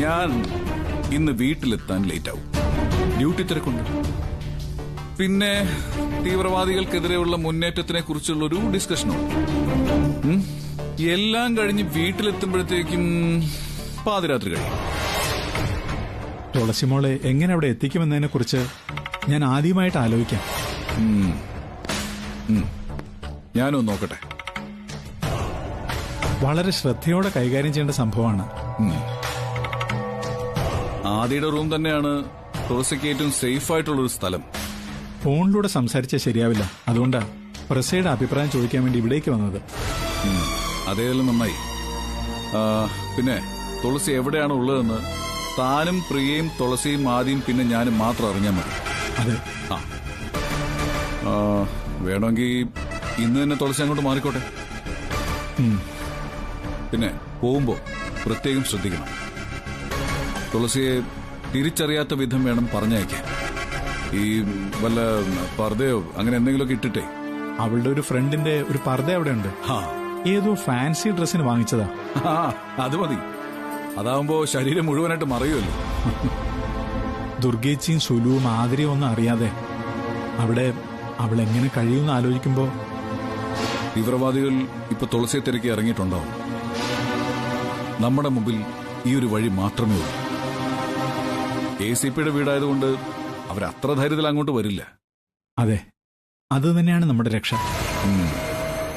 ഞാൻ ഇന്ന് വീട്ടിലെത്താൻ ലേറ്റ് ആവും. ഡ്യൂട്ടി തിരക്കുണ്ട്. പിന്നെ തീവ്രവാദികൾക്കെതിരെയുള്ള മുന്നേറ്റത്തിനെ കുറിച്ചുള്ള ഒരു ഡിസ്കഷനും. എല്ലാം കഴിഞ്ഞ് വീട്ടിലെത്തുമ്പോഴത്തേക്കും പാതിരാത്രി കഴിയും. തുളസിമോളെ എങ്ങനെ അവിടെ എത്തിക്കുമെന്നതിനെ കുറിച്ച് ഞാൻ ആദ്യമായിട്ട് ആലോചിക്കാം. ഞാനൊന്ന് നോക്കട്ടെ. വളരെ ശ്രദ്ധയോടെ കൈകാര്യം ചെയ്യേണ്ട സംഭവമാണ്. ആദിയുടെ റൂം തന്നെയാണ് തുളസിക്ക് ഏറ്റവും സേഫ് ആയിട്ടുള്ളൊരു സ്ഥലം. ഫോണിലൂടെ സംസാരിച്ചാൽ ശരിയാവില്ല. അതുകൊണ്ടാ പ്രസയുടെ അഭിപ്രായം ചോദിക്കാൻ വേണ്ടി ഇവിടേക്ക് വന്നത്. അതേതെല്ലാം നന്നായി. പിന്നെ തുളസി എവിടെയാണ് ഉള്ളതെന്ന് താനും പ്രിയയും തുളസിയും ആദ്യം പിന്നെ ഞാനും മാത്രം അറിഞ്ഞാൽ മതി. അതെ. വേണമെങ്കിൽ ഇന്ന് തന്നെ തുളസി അങ്ങോട്ട് മാറിക്കോട്ടെ. പിന്നെ പോകുമ്പോ പ്രത്യേകം ശ്രദ്ധിക്കണം. തുളസിയെ തിരിച്ചറിയാത്ത വിധം വേണം പറഞ്ഞയക്കാൻ. ഈ വല്ല പർദ്ദയോ അങ്ങനെ എന്തെങ്കിലുമൊക്കെ ഇട്ടിട്ടേ. അവളുടെ ഒരു ഫ്രണ്ടിന്റെ ഒരു പർദ്ദ അവിടെ ഉണ്ട്. ഏതോ ഫാൻസി ഡ്രസ്സിന് വാങ്ങിച്ചതാ. അത് മതി. അതാവുമ്പോ ശരീരം മുഴുവനായിട്ട് മറയുമല്ലോ. ദുർഗേച്ചിയും സുലുവും ആതിരയും ഒന്നും അറിയാതെ അവിടെ അവളെങ്ങനെ കഴിയുമെന്ന് ആലോചിക്കുമ്പോ തീവ്രവാദികൾ ഇപ്പൊ തുളസിയെ തിരക്കി ഇറങ്ങിയിട്ടുണ്ടാവും. നമ്മുടെ മുമ്പിൽ ഈ ഒരു വഴി മാത്രമേ ഉള്ളൂ. ACPയുടെ വീടായതുകൊണ്ട് അവരത്ര ധൈര്യത്തിൽ അങ്ങോട്ട് വരില്ല. അതെ, അത് തന്നെയാണ് നമ്മുടെ രക്ഷ.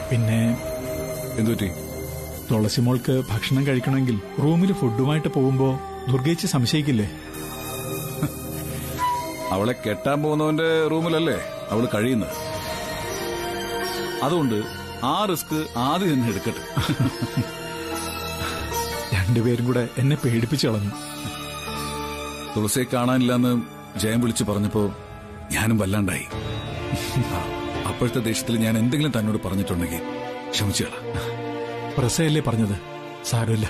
പിന്നെ എന്തുപറ്റി? തുളസിമോൾക്ക് ഭക്ഷണം കഴിക്കണമെങ്കിൽ റൂമിൽ ഫുഡുമായിട്ട് പോകുമ്പോ ദുർഗേച്ചി സംശയിക്കില്ലേ? അവളെ കെട്ടാൻ പോകുന്നവന്റെ റൂമിലല്ലേ അവള് കഴിയുന്നത്. അതുകൊണ്ട് ആ റിസ്ക് ആദ്യം തന്നെ എടുക്കട്ടെ. രണ്ടുപേരും കൂടെ എന്നെ പേടിപ്പിച്ചു കളഞ്ഞു. തുളസിയെ കാണാനില്ലെന്ന് ജയം വിളിച്ചു പറഞ്ഞപ്പോ ഞാനും വല്ലാണ്ടായി. അപ്പോഴത്തെ ദേഷ്യത്തിൽ ഞാൻ എന്തെങ്കിലും തന്നോട് പറഞ്ഞിട്ടുണ്ടെങ്കിൽ ക്ഷമിച്ചുകള. പ്രസയല്ലേ പറഞ്ഞത്, സാരമില്ല.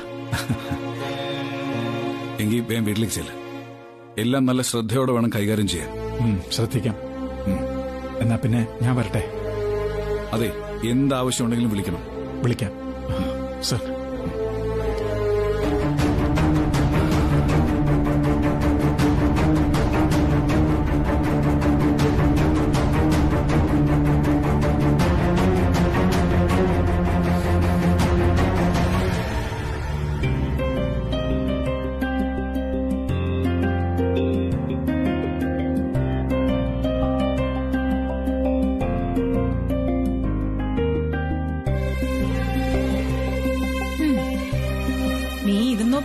എങ്കിൽ വേഗം വീട്ടിലേക്ക് ചെല്ല. എല്ലാം നല്ല ശ്രദ്ധയോടെ വേണം കൈകാര്യം ചെയ്യാൻ. ശ്രദ്ധിക്കാം. എന്നാ പിന്നെ ഞാൻ വരട്ടെ. അതെ, എന്താവശ്യമുണ്ടെങ്കിലും വിളിക്കണം. വിളിക്കാം സർ.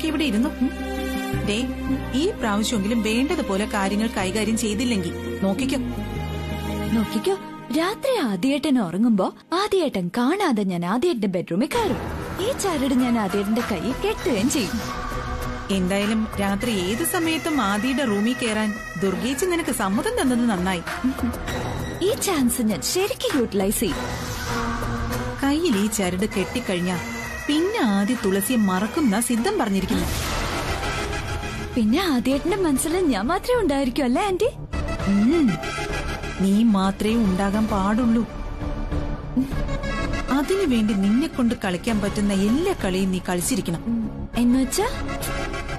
ഇവിടെ ഇരുന്നു. ദേ, ഈ പ്രാവശ്യമെങ്കിലും വേണ്ടതുപോലെ കാര്യങ്ങൾ കൈകാര്യം ചെയ്തില്ലെങ്കിൽ നോക്കിക്കോ. രാത്രി ആദ്യേട്ടൻ ഉറങ്ങുമ്പോ ആദ്യേട്ടൻ കാണാതെ ഞാൻ ആദ്യേട്ടന്റെ ബെഡ്റൂമിൽ കയറും. ഈ ചരട് ഞാൻ ആദ്യേട്ടന്റെ കൈയിൽ കെട്ടുകയും ചെയ്യും. എന്തായാലും രാത്രി ഏത് സമയത്തും ആദിയുടെ റൂമിൽ കയറാൻ ദുർഗേച്ചി നിനക്ക് സമ്മതം തന്നത് നന്നായി. ഈ ചാൻസ് ഞാൻ ശരിക്കും യൂട്ടിലൈസ് ചെയ്യും. കയ്യിൽ ഈ ചരട് കെട്ടിക്കഴിഞ്ഞാ പിന്നെ ആദ്യ തുളസിയെ മറക്കുന്ന സിദ്ധം പറഞ്ഞിരിക്കില്ല. പിന്നെ ആദ്യേട്ടന്റെ മനസ്സിൽ ഞാൻ മാത്രമേ ഉണ്ടായിരിക്കും അല്ലേ ആന്റി? നീ മാത്രമേ ഉണ്ടാകാൻ പാടുള്ളൂ. അതിനുവേണ്ടി നിന്നെ കൊണ്ട് കളിക്കാൻ പറ്റുന്ന എല്ലാ കളിയും നീ കളിച്ചിരിക്കണം. എന്നുവെച്ചാ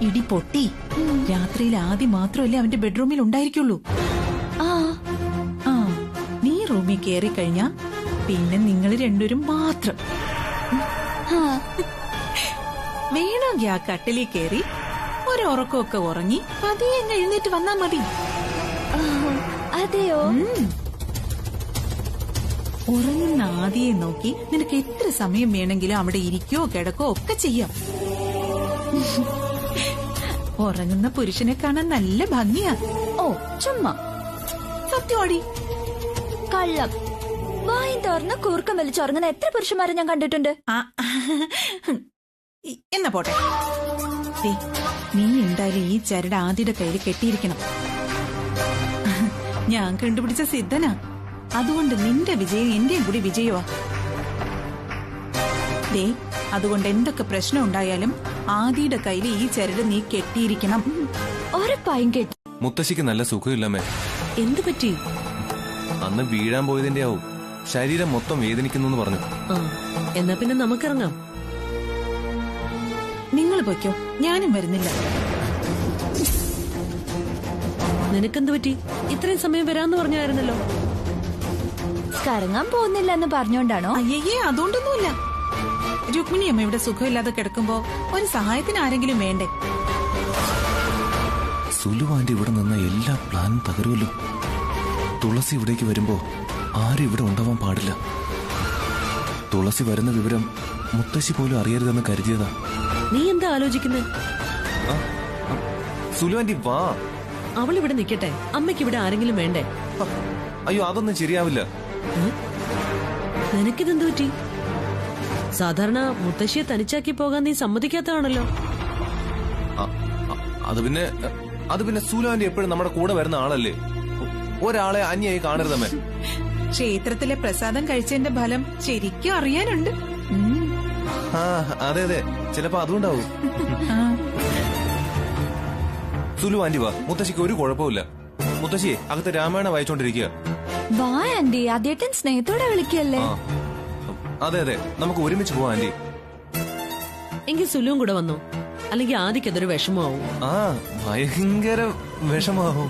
ഇടി പൊട്ടി രാത്രിയിൽ ആദ്യം മാത്രമല്ലേ അവന്റെ ബെഡ്റൂമിൽ ഉണ്ടായിരിക്കുള്ളൂ. നീ റൂമിൽ കയറി കഴിഞ്ഞാ പിന്നെ നിങ്ങൾ രണ്ടുപേരും മാത്രം. വേണമെങ്കിൽ ആ കട്ടിലിൽ കയറി ഒരുറക്കമൊക്കെ ഉറങ്ങി പതിയെ എഴുന്നേറ്റ് വന്നാ മതി. അതെയോ? ഉറങ്ങുന്ന ആദിയെ നോക്കി നിനക്ക് എത്ര സമയം വേണമെങ്കിലും അവിടെ ഇരിക്കോ കിടക്കോ ഒക്കെ ചെയ്യാം. ഉറങ്ങുന്ന പുരുഷനെ കാണാൻ നല്ല ഭംഗിയാ. ഓ ചുമ്മാ. സത്യമാടി. കള്ളം. വായും തുറന്ന് കൂർക്കം വലിച്ചുറങ്ങുന്ന എത്ര പുരുഷന്മാരെ ഞാൻ കണ്ടിട്ടുണ്ട്. എന്നാ പോട്ടെ. നീ എന്തായാലും ഈ ചരട് ആദിയുടെ കയ്യിൽ കെട്ടിയിരിക്കണം. ഞാൻ കണ്ടുപിടിച്ച സിദ്ധനാ. അതുകൊണ്ട് നിന്റെ വിജയം എന്റെയും കൂടി വിജയമാ. അതുകൊണ്ട് എന്തൊക്കെ പ്രശ്നം ഉണ്ടായാലും ആദിയുടെ കയ്യിൽ ഈ ചരട് നീ കെട്ടിയിരിക്കണം. ഉറപ്പായും കെട്ടി. മുത്തശ്ശിക്ക് നല്ല സുഖമില്ലമ്മേ. എന്തു പറ്റി? അന്ന് വീഴാൻ പോയതിന്റെ ആവും. ശരീരം മൊത്തം വേദനിക്കുന്നു പറഞ്ഞു. എന്നാ പിന്നെ നമുക്കിറങ്ങാം. നിങ്ങൾ പൊയ്ക്കോ, ഞാനും വരുന്നില്ല. നിനക്കെന്ത് പറ്റി? ഇത്രയും സമയം വരാന്ന് പറഞ്ഞായിരുന്നല്ലോ. കറങ്ങാൻ പോകുന്നില്ല എന്ന് പറഞ്ഞോണ്ടാണോ? അയ്യേ, അതുകൊണ്ടൊന്നുമില്ല. രുക്മിണി അമ്മ ഇവിടെ സുഖമില്ലാതെ കിടക്കുമ്പോ ഒരു സഹായത്തിന് ആരെങ്കിലും വേണ്ടേ? സുലു ആന്റി ഇവിടെ നിന്ന എല്ലാ പ്ലാനും തകരുമല്ലോ. തുളസി ഇവിടേക്ക് വരുമ്പോ ആരും ഇവിടെ ഉണ്ടാവാൻ പാടില്ല. തുളസി വരുന്ന വിവരം മുത്തശ്ശി പോലും അറിയരുതെന്ന് കരുതിയതാ. നീ എന്താ ആലോചിക്കുന്നത്? സുലു ആന്റി വാ. അവളിവിടെ നിക്കട്ടെ, അമ്മയ്ക്ക് ഇവിടെ ആരെങ്കിലും വേണ്ടേ? അയ്യോ, അതൊന്നും ശരിയാവില്ല. നിനക്കിതെന്ത് പറ്റി? സാധാരണ മുത്തശ്ശിയെ തനിച്ചാക്കി പോകാൻ നീ സമ്മതിക്കാത്തതാണല്ലോ. അത് പിന്നെ സുലു ആന്റി എപ്പോഴും നമ്മുടെ കൂടെ വരുന്ന ആളല്ലേ. ഒരാളെ അന്യായി കാണരുതമ്മേ. ക്ഷേത്രത്തിലെ പ്രസാദം കഴിച്ചതിന്റെ ഫലം ശരിക്കും അറിയാനുണ്ട്. അതെ അതെ, ചിലപ്പോ അതുകൊണ്ടാവും. സുലു ആന്റി വാ, മുത്തശ്ശിക്ക് ഒരു കുഴപ്പമില്ല. മുത്തശ്ശിയെ അകത്ത് രാമായണം വായിച്ചോണ്ടിരിക്കുക. വാ ആന്റി, ആദ്യേട്ടൻ സ്നേഹത്തോടെ വിളിക്കല്ലേ. അതെ അതെ, നമുക്ക് ഒരുമിച്ച് പോവാം ആന്റി. എങ്കിൽ സുലുവും കൂടെ വന്നു, അല്ലെങ്കിൽ ആദിക്ക് അതൊരു വിഷമമാവും. ഭയങ്കര വിഷമാവും.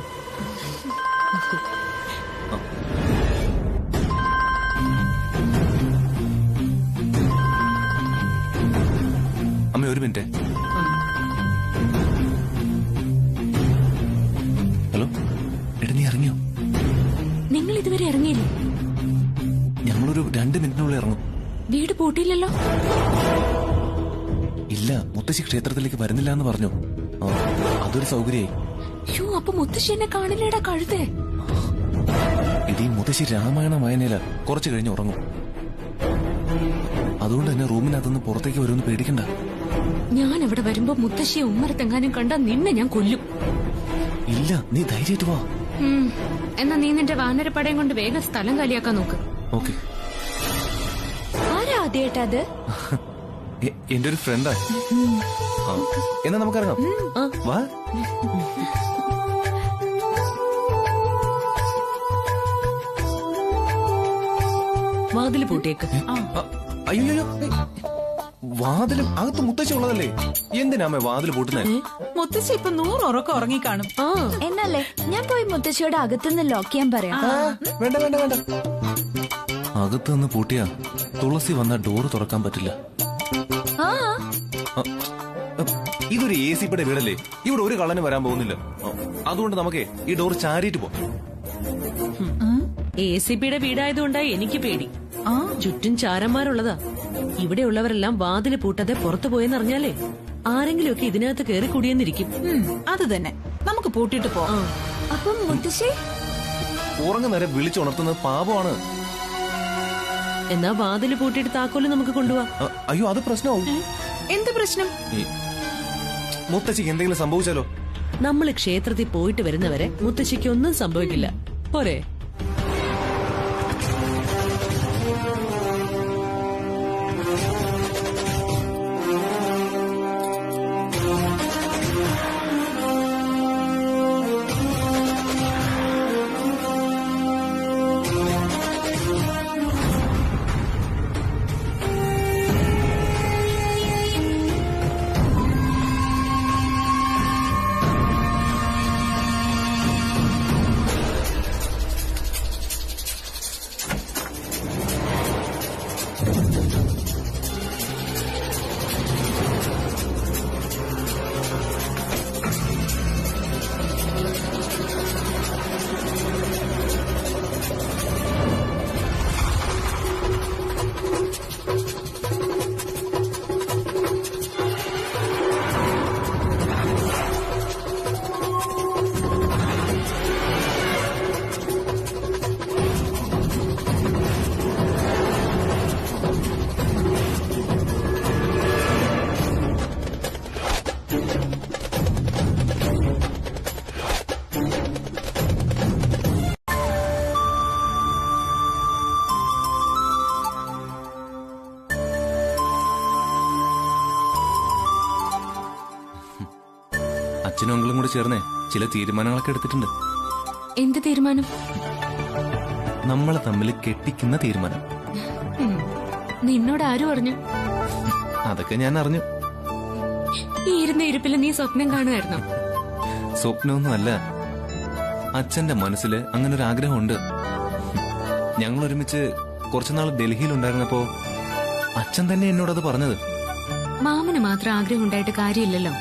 അമ്മ ഒരു മിനിറ്റ്. ഹലോ എടാ, നീ ഇറങ്ങിയോ? നിങ്ങൾ ഇതുവരെ ഇറങ്ങിയില്ലേ? ഞങ്ങളൊരു 2 മിനിറ്റിനുള്ളിൽ ഇറങ്ങും. വീട് പൂട്ടിയില്ലല്ലോ? ഇല്ല, മുത്തശ്ശി ക്ഷേത്രത്തിലേക്ക് വരുന്നില്ല എന്ന് പറഞ്ഞു. അതൊരു സൗകര്യായി. യോ, അപ്പൊ മുത്തശ്ശി എന്നെ കാണില്ലേടാ കഴുതേ. ഇതീ മുത്തശ്ശി രാമായണ വായനയില കുറച്ചു കഴിഞ്ഞ് ഉറങ്ങും. അതുകൊണ്ട് തന്നെ റൂമിനകത്തുനിന്ന് പുറത്തേക്ക് വരുമെന്ന് പേടിക്കണ്ട. ഞാൻ അവിടെ വരുമ്പോ മുത്തശ്ശിയെ ഉമ്മറത്തെങ്ങാനും കണ്ടാ നിന്നെ ഞാൻ കൊല്ലും. ഇല്ല, നീ ധൈര്യമായിട്ട് വാ. എന്നാ നീ നിന്റെ വാനരപ്പടയും കൊണ്ട് വേഗം സ്ഥലം കാലിയാക്കാൻ നോക്ക്. ഓക്കെ. ആരാ ആദ്യമായിട്ട് അത്? എന്റെ ഒരു ഫ്രണ്ടാ. എന്നാ നമുക്കിറങ്ങാം. വാ. വാതില് പൂട്ടിയേക്ക്. അയ്യോ, വാതിലും അകത്ത് മുത്തശ്ശി ഉള്ളതല്ലേ, എന്തിനാമേ വാതില് പൂട്ടുന്നേ? മുത്തശ്ശി ഇപ്പൊ 100 ഉറക്കം ഉറങ്ങിക്കാണും. എന്നല്ലേ ഞാൻ പോയി മുത്തശ്ശിയോട് അകത്തുനിന്ന് ലോക്ക് ചെയ്യാൻ പറയാം. വേണ്ട വേണ്ട വേണ്ട, അകത്ത് നിന്ന് പൂട്ടിയാ തുളസി വന്ന ഡോറ് തുറക്കാൻ പറ്റില്ല. ഇതൊരു AC യുടെ വീടല്ലേ, ഇവിടെ ഒരു കള്ളന് വരാൻ പോകുന്നില്ല. അതുകൊണ്ട് നമുക്കേ ഈ ഡോർ ചാരിയിട്ട് പോവാം. ACPയുടെ വീടായതുകൊണ്ടായി എനിക്ക് പേടി. ചുറ്റും ചാരന്മാരുള്ളതാ. ഇവിടെയുള്ളവരെല്ലാം വാതില് പൂട്ടാതെ പുറത്തു പോയെന്നറിഞ്ഞാലേ ആരെങ്കിലും ഒക്കെ ഇതിനകത്ത് കയറി കൂടിയെന്നിരിക്കും. അത് തന്നെ, നമുക്ക് പൂട്ടിട്ട് പോവാം. അപ്പം മുത്തശ്ശി ഉറങ്ങുന്നേരം വിളിച്ചുണർത്തുന്നത് പാപമാണ്. എന്നാ വാതില് പൂട്ടിയിട്ട് താക്കോല് നമുക്ക് കൊണ്ടുപോവാം. അയ്യോ, അത് പ്രശ്നമാവും. എന്ത് പ്രശ്നം? മുത്തശ്ശിക്ക് എന്തെങ്കിലും സംഭവിച്ചാലോ? നമ്മള് ക്ഷേത്രത്തിൽ പോയിട്ട് വരുന്നവരെ മുത്തശ്ശിക്ക് ഒന്നും സംഭവിക്കില്ല. പോരെ? അച്ഛനും അങ്കിളും കൂടി ചേർന്നേ ചില തീരുമാനങ്ങളൊക്കെ എടുത്തിട്ടുണ്ട്. എന്ത് തീരുമാനം? നമ്മളെ തമ്മിൽ കെട്ടിക്കുന്ന തീരുമാനം. നിന്നോട് ആര് പറഞ്ഞു? അതൊക്കെ ഞാൻ അറിഞ്ഞു. ഈ ഇരുന്ന ഇരിപ്പിൽ നീ സ്വപ്നം കാണുമായിരുന്നോ? സ്വപ്നമൊന്നും അല്ല, അച്ഛന്റെ മനസ്സിൽ അങ്ങനെ ഒരു ആഗ്രഹമുണ്ട്. ഞങ്ങൾ ഒരുമിച്ച് കുറച്ചുനാൾ ഡൽഹിയിലുണ്ടായിരുന്നപ്പോ അച്ഛൻ തന്നെ എന്നോടത് പറഞ്ഞത്. മാമന് മാത്രം ആഗ്രഹം ഉണ്ടായിട്ട് കാര്യമില്ലല്ലോ.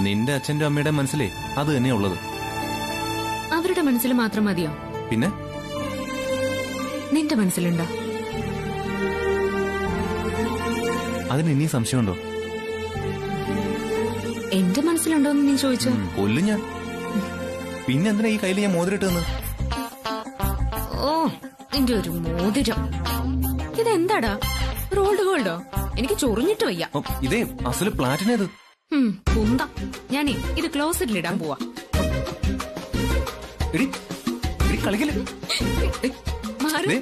നിന്റെ അച്ഛന്റെ അമ്മയുടെ മനസ്സിലേ അത് തന്നെയാ ഉള്ളത്. അവരുടെ മനസ്സിൽ മാത്രം മതിയോ? പിന്നെ നിന്റെ മനസ്സിലുണ്ടോ? അതിന് ഇനി സംശയമുണ്ടോ? എന്റെ മനസ്സിലുണ്ടോന്ന് നീ ചോദിച്ചോ? കൊല്ലും ഞാൻ. പിന്നെ എന്തിനാ ഈ കയ്യിൽ ഞാൻ മോതിരിട്ട് തന്നു? ഓ, നിന്റെ ഒരു മോതിരം. ഇതെന്താടാ, റോൾഡ് ഗോൾഡോ? എനിക്ക് ചൊറിഞ്ഞിട്ട് വയ്യ. ഇതേ അസല് പ്ലാറ്റിനേത്. കുന്ത. ഞാനേ ഇത് ക്ലോസറ്റിലിടാൻ പോവാ. കളിക്കല് മാറി.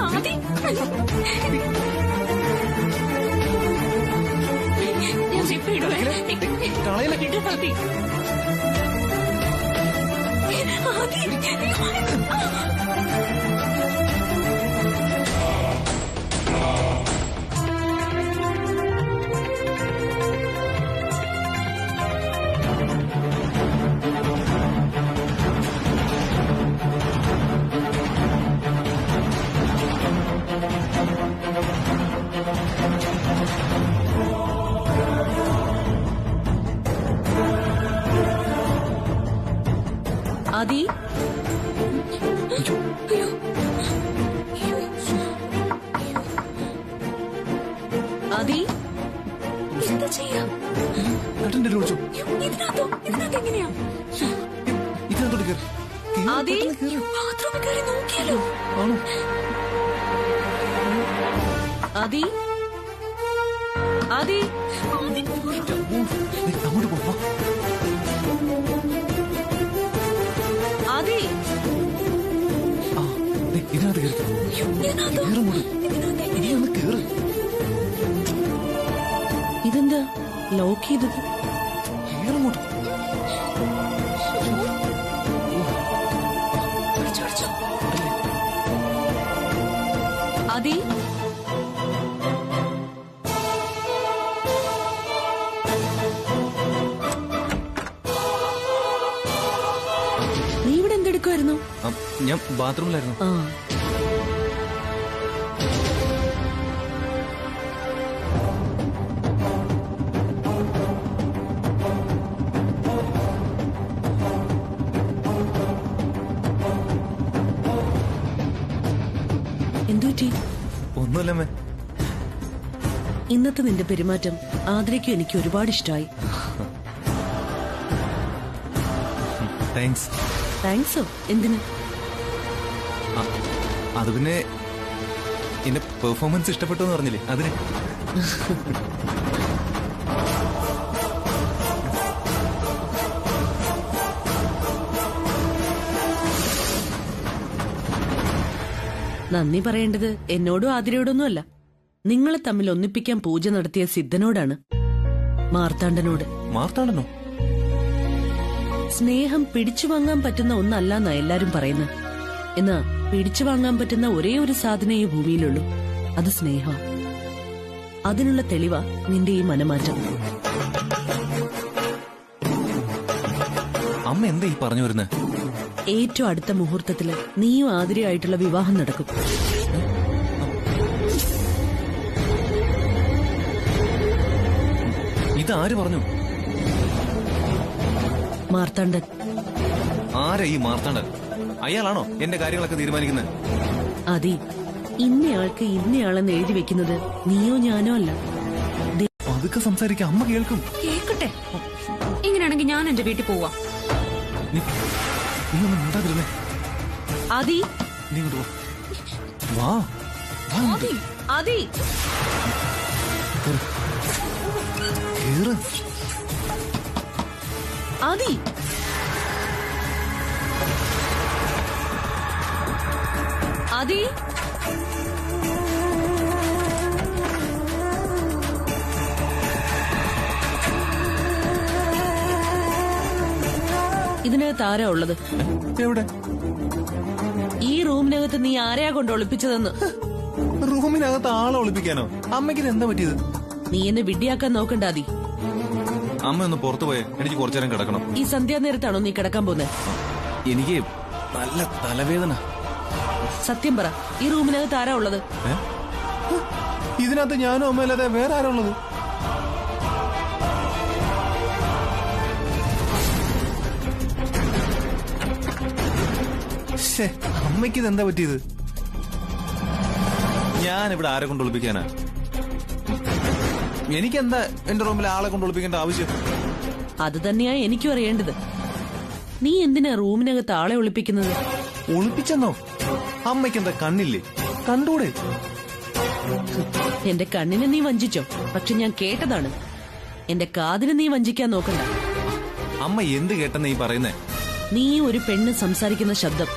ആദി. ഞാൻ ജിപ്പ് ഇടുവേ. ഇട് ആദി. ആദി, ആദി, എന്താ ചെയ്യാ? ഇതിനകത്ത് എങ്ങനെയാ? ആദി, ബാത്റൂമിൽ കയറി നോക്കിയാലോ? ആദി, ആദി, ആദി. ഇതെന്താ ലോക്ക് ചെയ്തത്? ആദി, നീ ഇവിടെ എന്തെടുക്കുമായിരുന്നു? ഞാൻ ബാത്റൂമിലായിരുന്നു. ആ, എന്തുപറ്റി? ഒന്നുമല്ലമ്മേ. ഇന്നത്തെ നിന്റെ പെരുമാറ്റം ആതിരയ്ക്കും എനിക്ക് ഒരുപാട് ഇഷ്ടമായി. താങ്ക്സ്. താങ്ക്സോ? എന്തിന്? അത് പിന്നെ എന്റെ പെർഫോമൻസ് ഇഷ്ടപ്പെട്ടു എന്ന് പറഞ്ഞില്ലേ, അതിന്. നന്ദി പറയേണ്ടത് എന്നോടും ആതിരയോടൊന്നുമല്ല, നിങ്ങളെ തമ്മിൽ ഒന്നിപ്പിക്കാൻ പൂജ നടത്തിയ സിദ്ധനോടാണ്, മാർത്താണ്ഡനോട്. മാർത്താണ്ഡനോ? സ്നേഹം പിടിച്ചു വാങ്ങാൻ പറ്റുന്ന ഒന്നല്ലെന്നാ എല്ലാരും പറയുന്നത്. എന്നാ പിടിച്ചു വാങ്ങാൻ പറ്റുന്ന ഒരേ ഒരു സാധനയേ ഭൂമിയിലുള്ളൂ, അത് സ്നേഹം. അതിനുള്ള തെളിവാ നിന്റെ ഈ മനമാറ്റം. അമ്മ എന്താ ഈ പറഞ്ഞു വരുന്നത്? ഏറ്റവും അടുത്ത മുഹൂർത്തത്തില് നീയും ആതിരയായിട്ടുള്ള വിവാഹം നടക്കും. ഇതാര് പറഞ്ഞു? മാർത്താണ്ഡൻ. ആരാ ഈ മാർത്താണ്ഡൻ? അയാളാണോ എന്റെ കാര്യങ്ങളൊക്കെ തീരുമാനിക്കുന്നത്? അതെ, ഇന്നയാൾക്ക് ഇന്നയാളെന്ന് എഴുതി വെക്കുന്നത് നീയോ ഞാനോ അല്ല. അതൊക്കെ സംസാരിക്കാൻ അമ്മ കേൾക്കും. കേക്കട്ടെ. ഇങ്ങനെയാണെങ്കിൽ ഞാൻ എന്റെ വീട്ടിൽ പോവാ. നീ ഒന്നും ഉണ്ടാതിരുന്നേ. ആദി, നീ ഇങ്ങോട്ട് വാ. വാ. ആദി, ആദി. കേറ്. ആദി, ആദി, ഇതിനകത്ത് ആരാ ഉള്ളത്? എവിടെ? ഈ റൂമിനകത്ത് നീ ആരെയാ കൊണ്ട് ഒളിപ്പിച്ചതെന്ന്. റൂമിനകത്ത് ആളെ ഒളിപ്പിക്കാനോ? അമ്മയ്ക്ക് ഇത് എന്താ പറ്റിയത്? നീ എന്നെ വിഡ്ഢിയാക്കാൻ നോക്കണ്ടാതി. അമ്മ ഒന്ന് പുറത്തു പോയേ, എനിക്ക് കുറച്ചു നേരം കിടക്കണം. ഈ സന്ധ്യാനേരത്താണോ നീ കിടക്കാൻ പോകുന്നത്? എനിക്ക് നല്ല തലവേദന. സത്യം പറ, ഈ റൂമിനകത്ത് ആരാ ഉള്ളത്? ഇതിനകത്ത് ഞാനും അമ്മയല്ലാതെ വേറെ ആരാ ഉള്ളത്? അമ്മയ്ക്ക് ഇതെന്താ പറ്റിയത്? ഞാൻ ഇവിടെ ആരെ കൊണ്ട് ഒളിപ്പിക്കാനാ? എനിക്കെന്താ എന്റെ റൂമിൽ ആളെ കൊണ്ട് ഒളിപ്പിക്കേണ്ട ആവശ്യം? അത് തന്നെയാ എനിക്കും അറിയേണ്ടത്. നീ എന്തിനാ റൂമിനകത്ത് ആളെ ഒളിപ്പിക്കുന്നത്? ഒളിപ്പിച്ചെന്നോ? അമ്മയ്ക്ക് എന്താ കണ്ണില്ലേ? കണ്ടൂടെ? എന്റെ കണ്ണിനെ നീ വഞ്ചിച്ചോ? പക്ഷെ ഞാൻ കേട്ടതാണ്. എന്റെ കാതിനെ നീ വഞ്ചിക്കാൻ നോക്കണ്ട. അമ്മ എന്ത് കേട്ടെന്ന് ഈ പറയുന്നേ? നീ ഒരു പെണ്ണ് സംസാരിക്കുന്ന ശബ്ദം.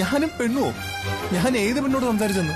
ഞാനും പെണ്ണോ? ഞാൻ ഏത് പെണ്ണോട് സംസാരിച്ചെന്ന്?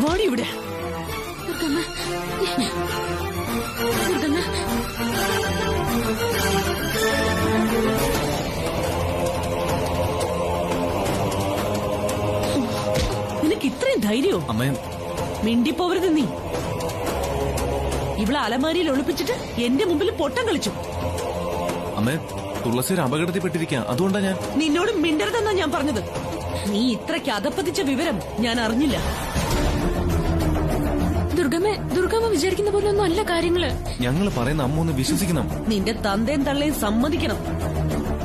വാടി ഇവിടെ. നിനക്ക് ഇത്രയും ധൈര്യോ? അമ്മേ, മിണ്ടിപ്പോവരുത് നീ. ഇവിടെ അലമാരിയിൽ ഒളിപ്പിച്ചിട്ട് എന്റെ മുമ്പിൽ പൊട്ടം കളിച്ചു. അമ്മേ, തുളസി ഒരു അപകടത്തിൽപ്പെട്ടിരിക്കുക. അതുകൊണ്ടാ ഞാൻ നിന്നോട് മിണ്ടരുതെന്നാ ഞാൻ പറഞ്ഞത്. നീ ഇത്രയ്ക്ക് അധപ്പതിച്ച വിവരം ഞാൻ അറിഞ്ഞില്ല. ദുർഗമ്മ വിചാരിക്കുന്ന പോലെ ഒന്നും അല്ല കാര്യങ്ങള്. ഞങ്ങള് പറയുന്ന അമ്മ ഒന്ന് വിശ്വസിക്കണം. നിന്റെ തന്തയും തള്ളയും സമ്മതിക്കണം.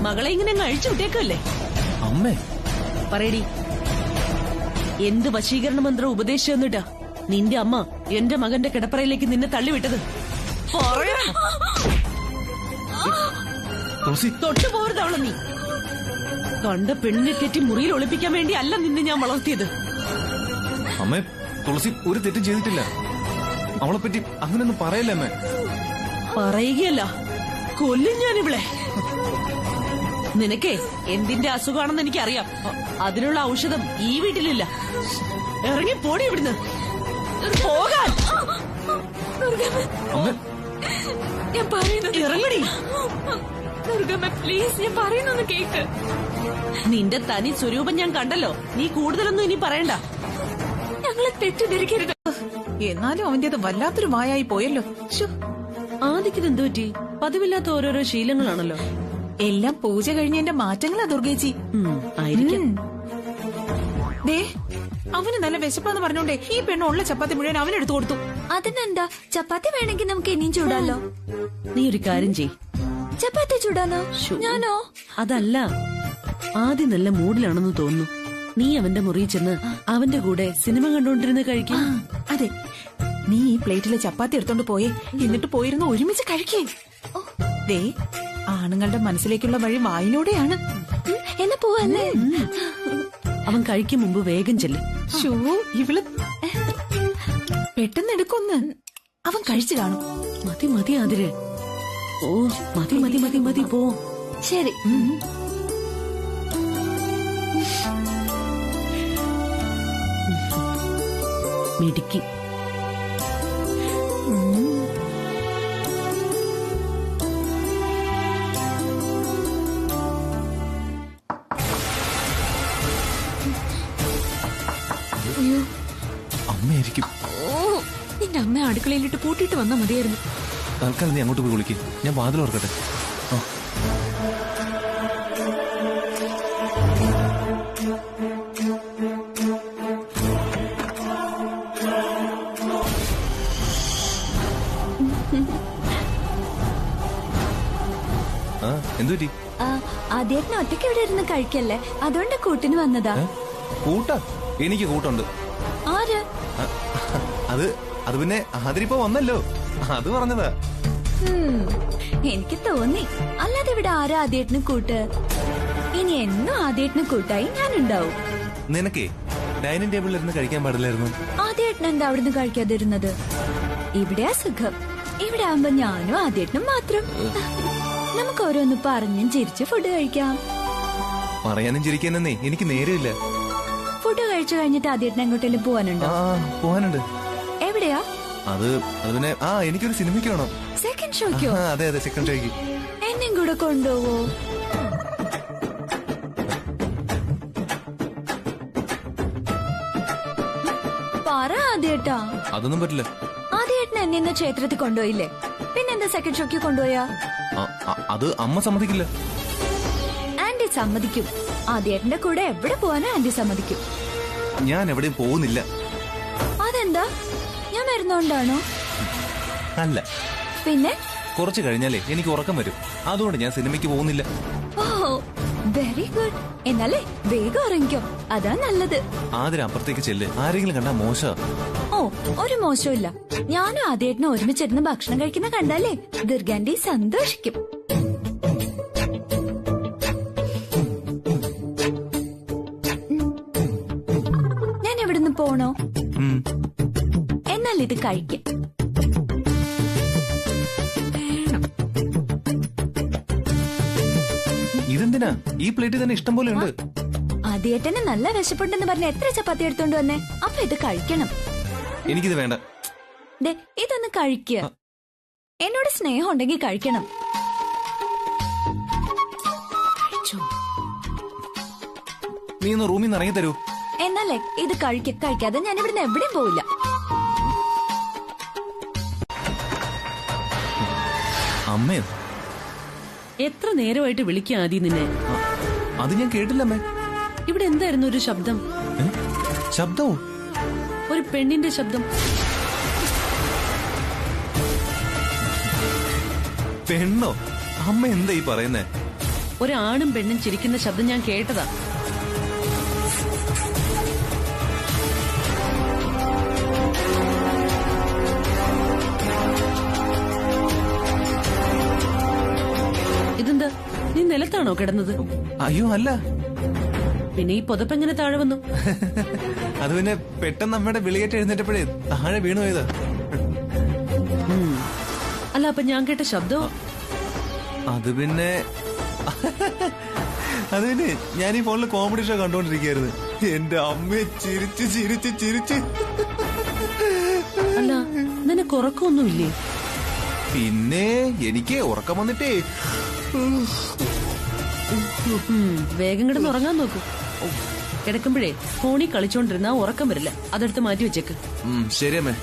മകളെ ഇങ്ങനെ അങ്ങ് അഴിച്ചു വിട്ടേക്കല്ലേ? അമ്മേ, പറയടി, എന്ത് വശീകരണ മന്ത്രം ഉപദേശിച്ചു തന്നിട്ടാ നിന്റെ അമ്മ എന്റെ മകന്റെ കിടപ്പറയിലേക്ക് നിന്നെ തള്ളിവിട്ടത്? തുളസി, തൊട്ടു പോരുത് അവളെ നീ. കണ്ട പെണ്ണിനെ കെറ്റി മുറിയിൽ ഒളിപ്പിക്കാൻ വേണ്ടി അല്ല നിന്നെ ഞാൻ വളർത്തിയത്. അമ്മേ, തുളസി ഒരു തെറ്റും ചെയ്തിട്ടില്ല. അവളെ പറ്റി അങ്ങനെയൊന്നും പറയല്ലേ അമ്മേ. പറയുകയല്ല, കൊല്ലും ഞാൻ ഇവളെ. നിനക്കേ എന്തിന്റെ അസുഖമാണെന്ന് എനിക്കറിയാം. അതിനുള്ള ഔഷധം ഈ വീട്ടിലില്ല. ഇറങ്ങി പോടി ഇവിടുന്ന്. പോകാൻ. അമ്മേ, ഞാൻ പറയുന്നത് ഇറങ്ങടി. ദുർഗമ്മ പ്ലീസ്, ഞാൻ പറയുന്നൊന്ന് കേക്ക്. നിന്റെ തനി സ്വരൂപം ഞാൻ കണ്ടല്ലോ. നീ കൂടുതലൊന്നും ഇനി പറയണ്ട. ഞങ്ങളെ തെറ്റിദ്ധരിക്കരുത്. എന്നാലും അവന്റേത് വല്ലാത്തൊരു വായായി പോയല്ലോ. ശ്ശോ. ആദിക്കിന് എന്തു പറ്റി? പതിവില്ലാത്ത ഓരോരോ ശീലങ്ങളാണല്ലോ. എല്ലാം പൂജ കഴിഞ്ഞതിന്റെ മാറ്റങ്ങളാ ദുർഗേച്ചി. ആയിരിക്കും. ദേ, അവന് നല്ല വിശപ്പാന്ന് പറഞ്ഞോണ്ടേ ഈ പെണ്ണ് ഉള്ള ചപ്പാത്തി മുഴുവൻ അവനെടുത്തു കൊടുത്തു. അതിനെന്താ, ചപ്പാത്തി വേണമെങ്കിൽ നമുക്ക് ഇനിയും ചൂടാലോ. നീ ഒരു കാര്യം ചെയ്. ചപ്പാത്തി ചൂടാനോ? ഞാനോ? അതല്ല, ആദ്യം നല്ല മൂഡിലാണെന്ന് തോന്നുന്നു. നീ അവന്റെ മുറിയിൽ ചെന്ന് അവന്റെ കൂടെ സിനിമ കണ്ടോണ്ടിരുന്ന് കഴിക്കും. അതെ, നീ ഈ പ്ലേറ്റിലെ ചപ്പാത്തി എടുത്തോണ്ട് പോയേ, എന്നിട്ട് പോയിരുന്ന് ഒരുമിച്ച് കഴിക്കേ. ദേ, ആണുങ്ങളുടെ മനസ്സിലേക്കുള്ള വഴി വായിലൂടെയാണ്. എന്നെ പോവല്ലേ? അവൻ കഴിക്കും മുമ്പ് വേഗം ചെല്ല്. ഷോ, ഇവള് പെട്ടെന്ന് എടുക്കൊന്ന്. അവൻ കഴിച്ചു കാണും. മതി മതി ആതിരെ. ഓ മതി മതി മതി മതി പോ. ശരി. മിടുക്കി. അമ്മയായിരിക്കും. ഓ, നിന്റെ അമ്മ അടുക്കളയിലിട്ട് പൂട്ടിയിട്ട് വന്നാ മതിയായിരുന്നു. തൽക്കാലം നീ അങ്ങോട്ട് പോയി വിളിക്ക്. ഞാൻ വാതിൽ ഓർക്കട്ടെ. എന്തുപറ്റി? ആദ്യേട്ടന് ഒറ്റയ്ക്ക് ഇവിടെ ഇരുന്ന് കഴിക്കല്ലേ, അതുകൊണ്ട് കൂട്ടിന് വന്നതാ. കൂട്ടാ? എനിക്ക് കൂട്ടുണ്ട്. ആര്? അത് പിന്നെ ആതിരിപ്പോ വന്നല്ലോ, അത് പറഞ്ഞതാ. എനിക്ക് തോന്നി. അല്ലാതെ ഇവിടെ ആരാ ആദ്യേട്ടന് കൂട്ട്? ഇനി എന്നും ആദ്യേട്ടന് കൂട്ടായി ഞാനുണ്ടാവും. നിനക്കേ ഡൈനിങ് ടേബിളിൽ ഇരുന്ന് കഴിക്കാൻ പാടില്ലായിരുന്നു? ആദ്യേട്ടൻ എന്താ അവിടുന്ന് കഴിക്കാതിരുന്നത്? ഇവിടെയാ സുഖം. ഇവിടെ ആവുമ്പോ ഞാനും ആദ്യേട്ടനും മാത്രം. നമുക്ക് ഓരോന്ന് പറഞ്ഞും ചിരിച്ച് ഫുഡ് കഴിക്കാം. പറയാനും ചിരിക്കാനെന്നേ എനിക്ക് നേരമില്ല. ഫുഡ് കഴിച്ചു കഴിഞ്ഞിട്ട് ആദ്യേട്ടൻ എങ്ങോട്ടെങ്കിലും പോവാനുണ്ടോ? പോവാനുണ്ട്. എവിടെയാ? അത് പിന്നെ എനിക്കൊരു സിനിമയ്ക്ക് വേണം. സെക്കൻഡ് ഷോയ്ക്കോ? അതെ അതെ, സെക്കൻഡ് ഷോയ്ക്ക്. എന്നെയും കൂടെ കൊണ്ടുപോവോ? പറ ആദ്യേട്ടാ. അതൊന്നും പറ്റില്ല. ആദ്യേട്ടൻ എന്നെ ഇന്ന് ക്ഷേത്രത്തിൽ കൊണ്ടുപോയില്ലേ, പിന്നെന്താ സെക്കൻഡ് ഷോയ്ക്ക് കൊണ്ടുപോയാ? അത് അമ്മ സമ്മതിക്കില്ല. ആന്റി സമ്മതിക്കും. ആദ്യേട്ടന്റെ കൂടെ എവിടെ പോവാനും ആന്റി സമ്മതിക്കും. ഞാൻ എവിടെയും പോകുന്നില്ല. അതെന്താ? ഞാൻ വരുന്നോണ്ടാണോ? അല്ല, പിന്നെ കുറച്ച് കഴിഞ്ഞാലേ എനിക്ക് ഉറക്കം വരും, അതുകൊണ്ട് ഞാൻ സിനിമയ്ക്ക് പോകുന്നില്ല. ഓ വെരി ഗുഡ്. എന്നാലേ വേഗം ഉറങ്ങിക്കോ, അതാ നല്ലത്. ആദ്യം അപ്പുറത്തേക്ക് ചെല്ല്, ആരെങ്കിലും കണ്ടാ മോശ. ഓ ഒരു മോശമില്ല. ഞാനും ആദ്യേട്ടനും ഒരുമിച്ചിരുന്ന് ഭക്ഷണം കഴിക്കുന്ന കണ്ടാലേ ദുർഗാന്റി സന്തോഷിക്കും. ഞാൻ എവിടുന്ന് പോണോ? എന്നാൽ ഇത് കഴിക്കും. ഇതെന്തിനാ? ഈ പ്ലേറ്റിൽ തന്നെ ഇഷ്ടം പോലെ ഉണ്ട്. ആദ്യേട്ടന് നല്ല വിശപ്പുണ്ടെന്ന് പറഞ്ഞ എത്ര ചപ്പാത്തി എടുത്തോണ്ട് വന്നേ? അപ്പൊ ഇത് കഴിക്കണം. എനിക്കിത് വേണ്ട. ഇതൊന്ന് കഴിക്കുക. എന്നോട് സ്നേഹം ഉണ്ടെങ്കിൽ കഴിക്കണം. നീ ഒന്ന് റൂമിൽ നിന്ന് ഇറങ്ങി തരൂ. എന്നല്ലേ ഇത് കഴിക്കാതെ ഞാൻ ഇവിടുന്ന് എവിടെയും പോവില്ല. അമ്മയോ? എത്ര നേരമായിട്ട് വിളിക്കുക ആദ്യം നിന്നെ? അത് ഞാൻ കേട്ടില്ലമ്മേ. ഇവിടെ എന്തായിരുന്നു ഒരു ശബ്ദം? ശബ്ദവും? ഒരു പെണ്ണിന്റെ ശബ്ദം. പെണ്ണോ? അമ്മ എന്താ ഈ പറയുന്നേ? ഒരാണും പെണ്ണും ചിരിക്കുന്ന ശബ്ദം ഞാൻ കേട്ടതാ. ഇതെന്താ, നീ നിലത്താണോ കിടന്നത്? അയ്യോ അല്ല. പിന്നെ ഈ പുതപ്പെങ്ങനെ താഴെ വന്നു? അത് പിന്നെ പെട്ടെന്ന് അമ്മയുടെ വിളിയേറ്റ് എഴുന്നേറ്റപ്പോഴേ താഴെ വീണു പോയതാ. അല്ല, അപ്പൊ ഞാൻ കേട്ട ശബ്ദോ? അത് പിന്നെ ഞാൻ ഈ ഫോണിൽ കോമഡി ഷോ കണ്ടോണ്ടിരിക്കുകയായിരുന്നു. എന്റെ അമ്മയെ ചിരിച്ച് ചിരിച്ച് ചിരിച്ച്. അല്ല, നിനക്ക് ഉറക്കമൊന്നുമില്ലേ? പിന്നെ എനിക്ക് ഉറക്കം വന്നിട്ടേ. വേഗം കിടന്ന് ഉറങ്ങാൻ നോക്കൂ. കിടക്കുമ്പോഴേ ഫോണിൽ കളിച്ചോണ്ടിരുന്നാ ഉറക്കം വരില്ല. അതെടുത്ത് മാറ്റി വെച്ചേക്ക്. ശരി അമ്മേ.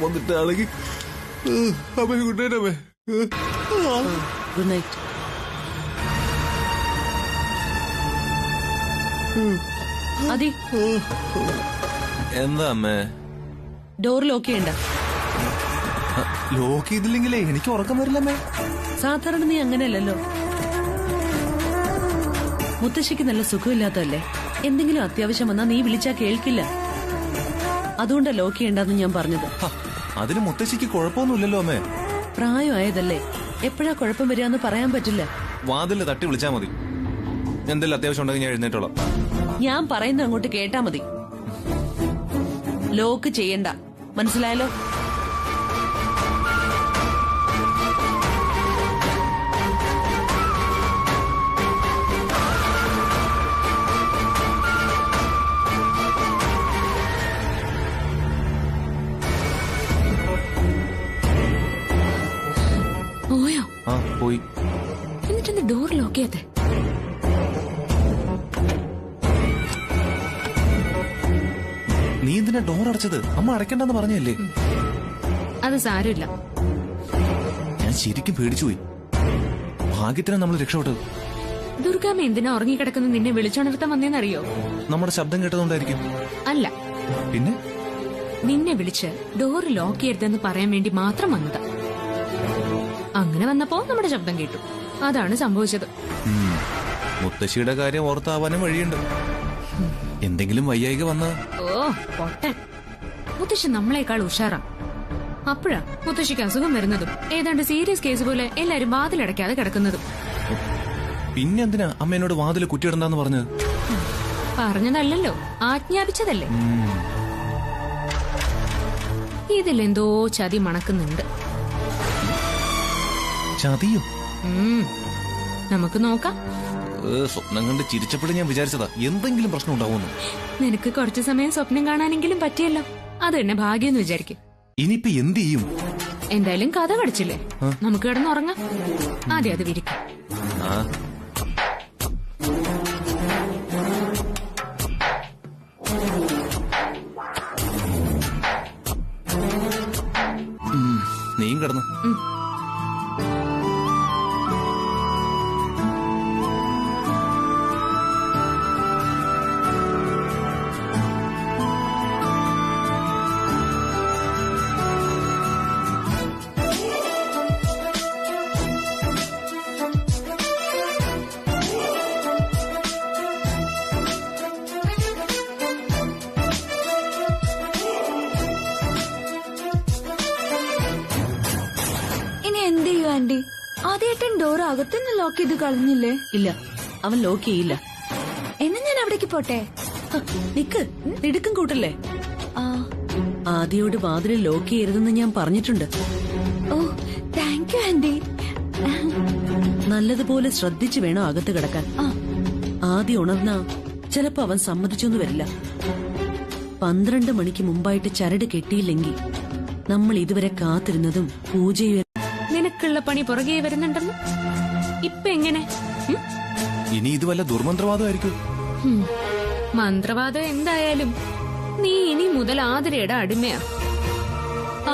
വന്നിട്ട് ആണെങ്കിൽ ഗുഡ് നൈറ്റ് അമ്മേ. Good night. അതി എന്താ അമ്മേ? ഡോർ ലോക്ക് ചെയ്യണ്ട. ലോക്ക് ചെയ്തില്ലെങ്കിലേ എനിക്ക് ഉറക്കം വരില്ലമ്മേ. സാധാരണ നീ അങ്ങനെയല്ലല്ലോ. മുത്തശ്ശിക്ക് നല്ല സുഖമില്ലാത്തല്ലേ, എന്തെങ്കിലും അത്യാവശ്യം വന്നാ നീ വിളിച്ചാ കേൾക്കില്ല. അതുകൊണ്ടാ ലോക്ക് ചെയ്യണ്ടെന്ന് ഞാൻ പറഞ്ഞത്. അതിന് മുത്തശ്ശിക്ക് കുഴപ്പമൊന്നുമില്ലല്ലോ അമ്മേ. പ്രായമായതല്ലേ, എപ്പോഴാ കുഴപ്പം വരികയെന്ന് പറയാൻ പറ്റില്ല. വാതില് തട്ടി വിളിച്ചാ മതി. എന്തെല്ലാം അത്യാവശ്യം ഉണ്ടെങ്കിൽ ഞാൻ എഴുന്നേറ്റോളാം. ഞാൻ പറയുന്നത് അങ്ങോട്ട് കേട്ടാ മതി. ലോക്ക് ചെയ്യണ്ട, മനസ്സിലായല്ലോ? ആ പോയി. എന്നിട്ടെന്ത് ഡോർ ലോക്ക് ചെയ്യാത്തെ? നീ എന്തിനാ ഡോർ അടച്ചത്? അമ്മ അടയ്ക്കണ്ടെന്ന് പറഞ്ഞല്ലേ? അത് സാരമില്ല. ഞാൻ ശരിക്കും പേടിച്ചുപോയി. ഭാഗ്യത്തിനാ നമ്മൾ രക്ഷപ്പെട്ടത്. ദുർഗാമ്മ എന്തിനാ ഉറങ്ങിക്കിടക്കുന്ന നിന്നെ വിളിച്ചുണർത്താൻ വന്നേന്നറിയോ? നമ്മുടെ ശബ്ദം കേട്ടതുകൊണ്ടായിരിക്കും. അല്ല, പിന്നെ നിന്നെ വിളിച്ച് ഡോർ ലോക്ക് ചെയ്യരുതെന്ന് പറയാൻ വേണ്ടി മാത്രം വന്നതാ. അങ്ങനെ വന്നപ്പോ നമ്മുടെ ശബ്ദം കേട്ടു. അതാണ് സംഭവിച്ചത്. മുത്തശ്ശിയുടെ കാര്യം ഓർത്താവാനും വഴിയുണ്ട്. എന്തെങ്കിലും വയ്യായിക വന്ന ഓ പൊട്ടൻ. മുത്തശ്ശി നമ്മളെക്കാൾ ഉഷാറാ. അപ്പോഴാ മുത്തശ്ശിക്ക് അസുഖം വരുന്നതും ഏതാണ്ട് സീരിയസ് കേസ് പോലെ എല്ലാരും വാതിലടയ്ക്കാതെ കിടക്കുന്നതും. പിന്നെ എന്തിനാ അമ്മ എന്നോട് വാതിൽ കുറ്റിയിടണ്ടെന്ന് പറഞ്ഞത്? പറഞ്ഞതല്ലല്ലോ, ആജ്ഞാപിച്ചതല്ലേ. ഇതിലെന്തോ ചതി മണക്കുന്നുണ്ട്. ചതിയോ? നമുക്ക് നോക്കാം. സ്വപ്നം കണ്ട് ചിരിച്ചപ്പോഴും ഞാൻ വിചാരിച്ചതാ എന്തെങ്കിലും പ്രശ്നം ഉണ്ടാവുമെന്ന്. നിനക്ക് കുറച്ചു സമയം സ്വപ്നം കാണാനെങ്കിലും പറ്റിയല്ലോ. അത് തന്നെ ഭാഗ്യം വിചാരിക്കും. ഇനിയിപ്പൊ എന്ത് ചെയ്യും? എന്തായാലും കഥ കടിച്ചില്ലേ, നമുക്ക് കിടന്നുറങ്ങാം. ആദ്യം അത് വിരിക്കും. നീയും കിടന്നു. ആന്റി, ആദ്യേട്ടൻ ഡോർ അകത്തുനിന്ന് ലോക്ക് ചെയ്ത് കളഞ്ഞില്ലേ? ഇല്ല, അവൻ ലോക്ക് ചെയ്യില്ല. എന്നാ ഞാൻ അവിടേക്ക് പോട്ടെ? നിക്ക്, തിടുക്കം കൂട്ടല്ലേ. ആദ്യയോട് വാതിൽ ലോക്ക് ചെയ്യരുതെന്ന് ഞാൻ പറഞ്ഞിട്ടുണ്ട്. ഓ താങ്ക് യു ആന്റി. നല്ലതുപോലെ ശ്രദ്ധിച്ചു വേണം അകത്ത് കിടക്കാൻ. ആദ്യം ഉണർന്ന ചിലപ്പോ അവൻ സമ്മതിച്ചൊന്നും വരില്ല. 12 മണിക്ക് മുമ്പായിട്ട് ചരട് കെട്ടിയില്ലെങ്കിൽ നമ്മൾ ഇതുവരെ കാത്തിരുന്നതും പൂജയും. നിനക്കുള്ള പണി പുറകെ വരുന്നുണ്ടെന്ന് ഇപ്പൊ എങ്ങനെ? ഇനി ഇത് വല്ല ദുർമന്ത്രവാദമായിരിക്കും. മന്ത്രവാദം എന്തായാലും നീ ഇനി മുതൽ ആതിരയുടെ അടിമയാ.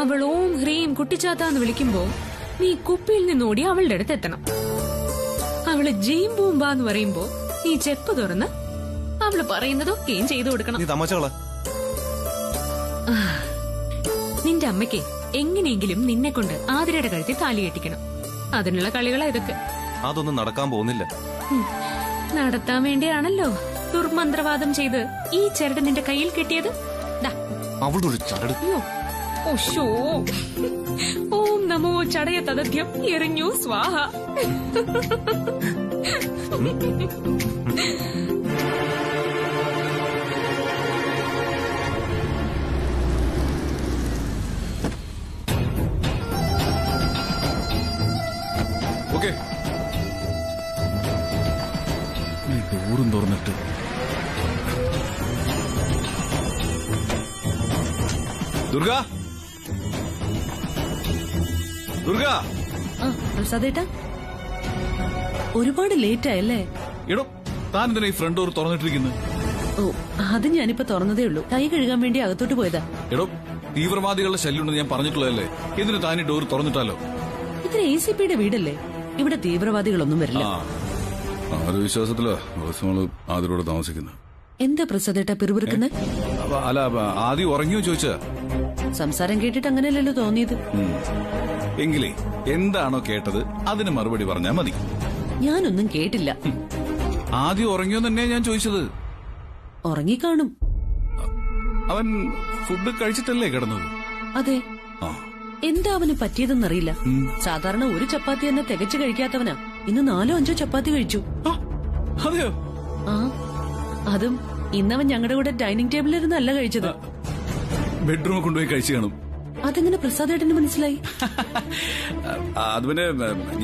അവൾ ഓം ഹ്രീം കുട്ടിച്ചാത്താന്ന് വിളിക്കുമ്പോ നീ കുപ്പിയിൽ നിന്നോടി അവളുടെ അടുത്ത് എത്തണം. അവള് ജീം ബൂമ്പാന്ന് പറയുമ്പോ നീ ചെപ്പ് തുറന്ന് അവള് പറയുന്നതൊക്കെയും ചെയ്തു കൊടുക്കണം. നീ തമാശകളാ. നിന്റെ അമ്മയ്ക്ക് എങ്ങനെയെങ്കിലും നിന്നെ കൊണ്ട് ആതിരയുടെ കഴുത്തിൽ താലി കെട്ടിക്കണം. അതിനുള്ള കളികളാ ഇതൊക്കെ. അതൊന്നും നടക്കാൻ പോകുന്നില്ല. നടത്താൻ വേണ്ടിയാണല്ലോ ദുർമന്ത്രവാദം ചെയ്ത് ഈ ചരട് നിന്റെ കയ്യിൽ കെട്ടിയത്. അവളുടെ ഒരു ചരട്. ഓശോ, ഓം നമോ ചടയ തദധ്യം എറിഞ്ഞു സ്വാഹ. ഓക്കെ, ഡോറും തുറന്നിട്ട് ദുർഗ, ദുർഗ. പ്രസാദേട്ടാ, ഒരുപാട് ലേറ്റ് ആയല്ലേ? എടോ, താൻ എന്തിനാ ഈ ഫ്രണ്ട് ഡോർ തുറന്നിട്ടിരിക്കുന്നത്? ഓ, അത് ഞാനിപ്പോ തുറന്നതേ ഉള്ളൂ. കൈ കഴുകാൻ വേണ്ടി അകത്തോട്ട് പോയതാ. എടോ, തീവ്രവാദികളുടെ ശല്യമുണ്ടെന്ന് ഞാൻ പറഞ്ഞിട്ടുള്ളതല്ലേ, എന്തിനു താൻ ഈ ഡോർ തുറന്നിട്ടാലോ? ഇത് ACPയുടെ വീടല്ലേ, ഇവിടെ തീവ്രവാദികളൊന്നും വരില്ല. ആ ഒരു വിശ്വാസത്തിലാ ആദ്യരോട് താമസിക്കുന്നത്. എന്താ പ്രസാദേട്ടാ പിറുപിറുക്കുന്നത്? അല്ല, ആദ്യം ഉറങ്ങിയോ ചോദിച്ചാ? സംസാരം കേട്ടിട്ട് അങ്ങനെയല്ലല്ലോ തോന്നിയത്. എങ്കിലേ എന്താണോ കേട്ടത് അതിന് മറുപടി പറഞ്ഞാ മതി. ഞാനൊന്നും കേട്ടില്ല. ആദ്യം ഉറങ്ങിയോ തന്നെ ഞാൻ ചോദിച്ചത്. ഉറങ്ങിക്കാണും. അവൻ ഫുഡ് കഴിച്ചിട്ടല്ലേ കിടന്നത്? അതെ. എന്താ അവന് പറ്റിയതെന്നറിയില്ല. സാധാരണ ഒരു ചപ്പാത്തി തന്നെ തികച്ചു കഴിക്കാത്തവനാ. ഇന്ന് 4-5 ചപ്പാത്തി കഴിച്ചു. അതെയോ? ആ, അതും ഇന്നവൻ ഞങ്ങളുടെ കൂടെ ഡൈനിങ് ടേബിളിലിരുന്നല്ല കഴിച്ചത്. ബെഡ്റൂമിൽ കൊണ്ടുപോയി കഴിച്ചു കാണും. അതെങ്ങനെ പ്രസാദേട്ടന് മനസ്സിലായി? അത് പിന്നെ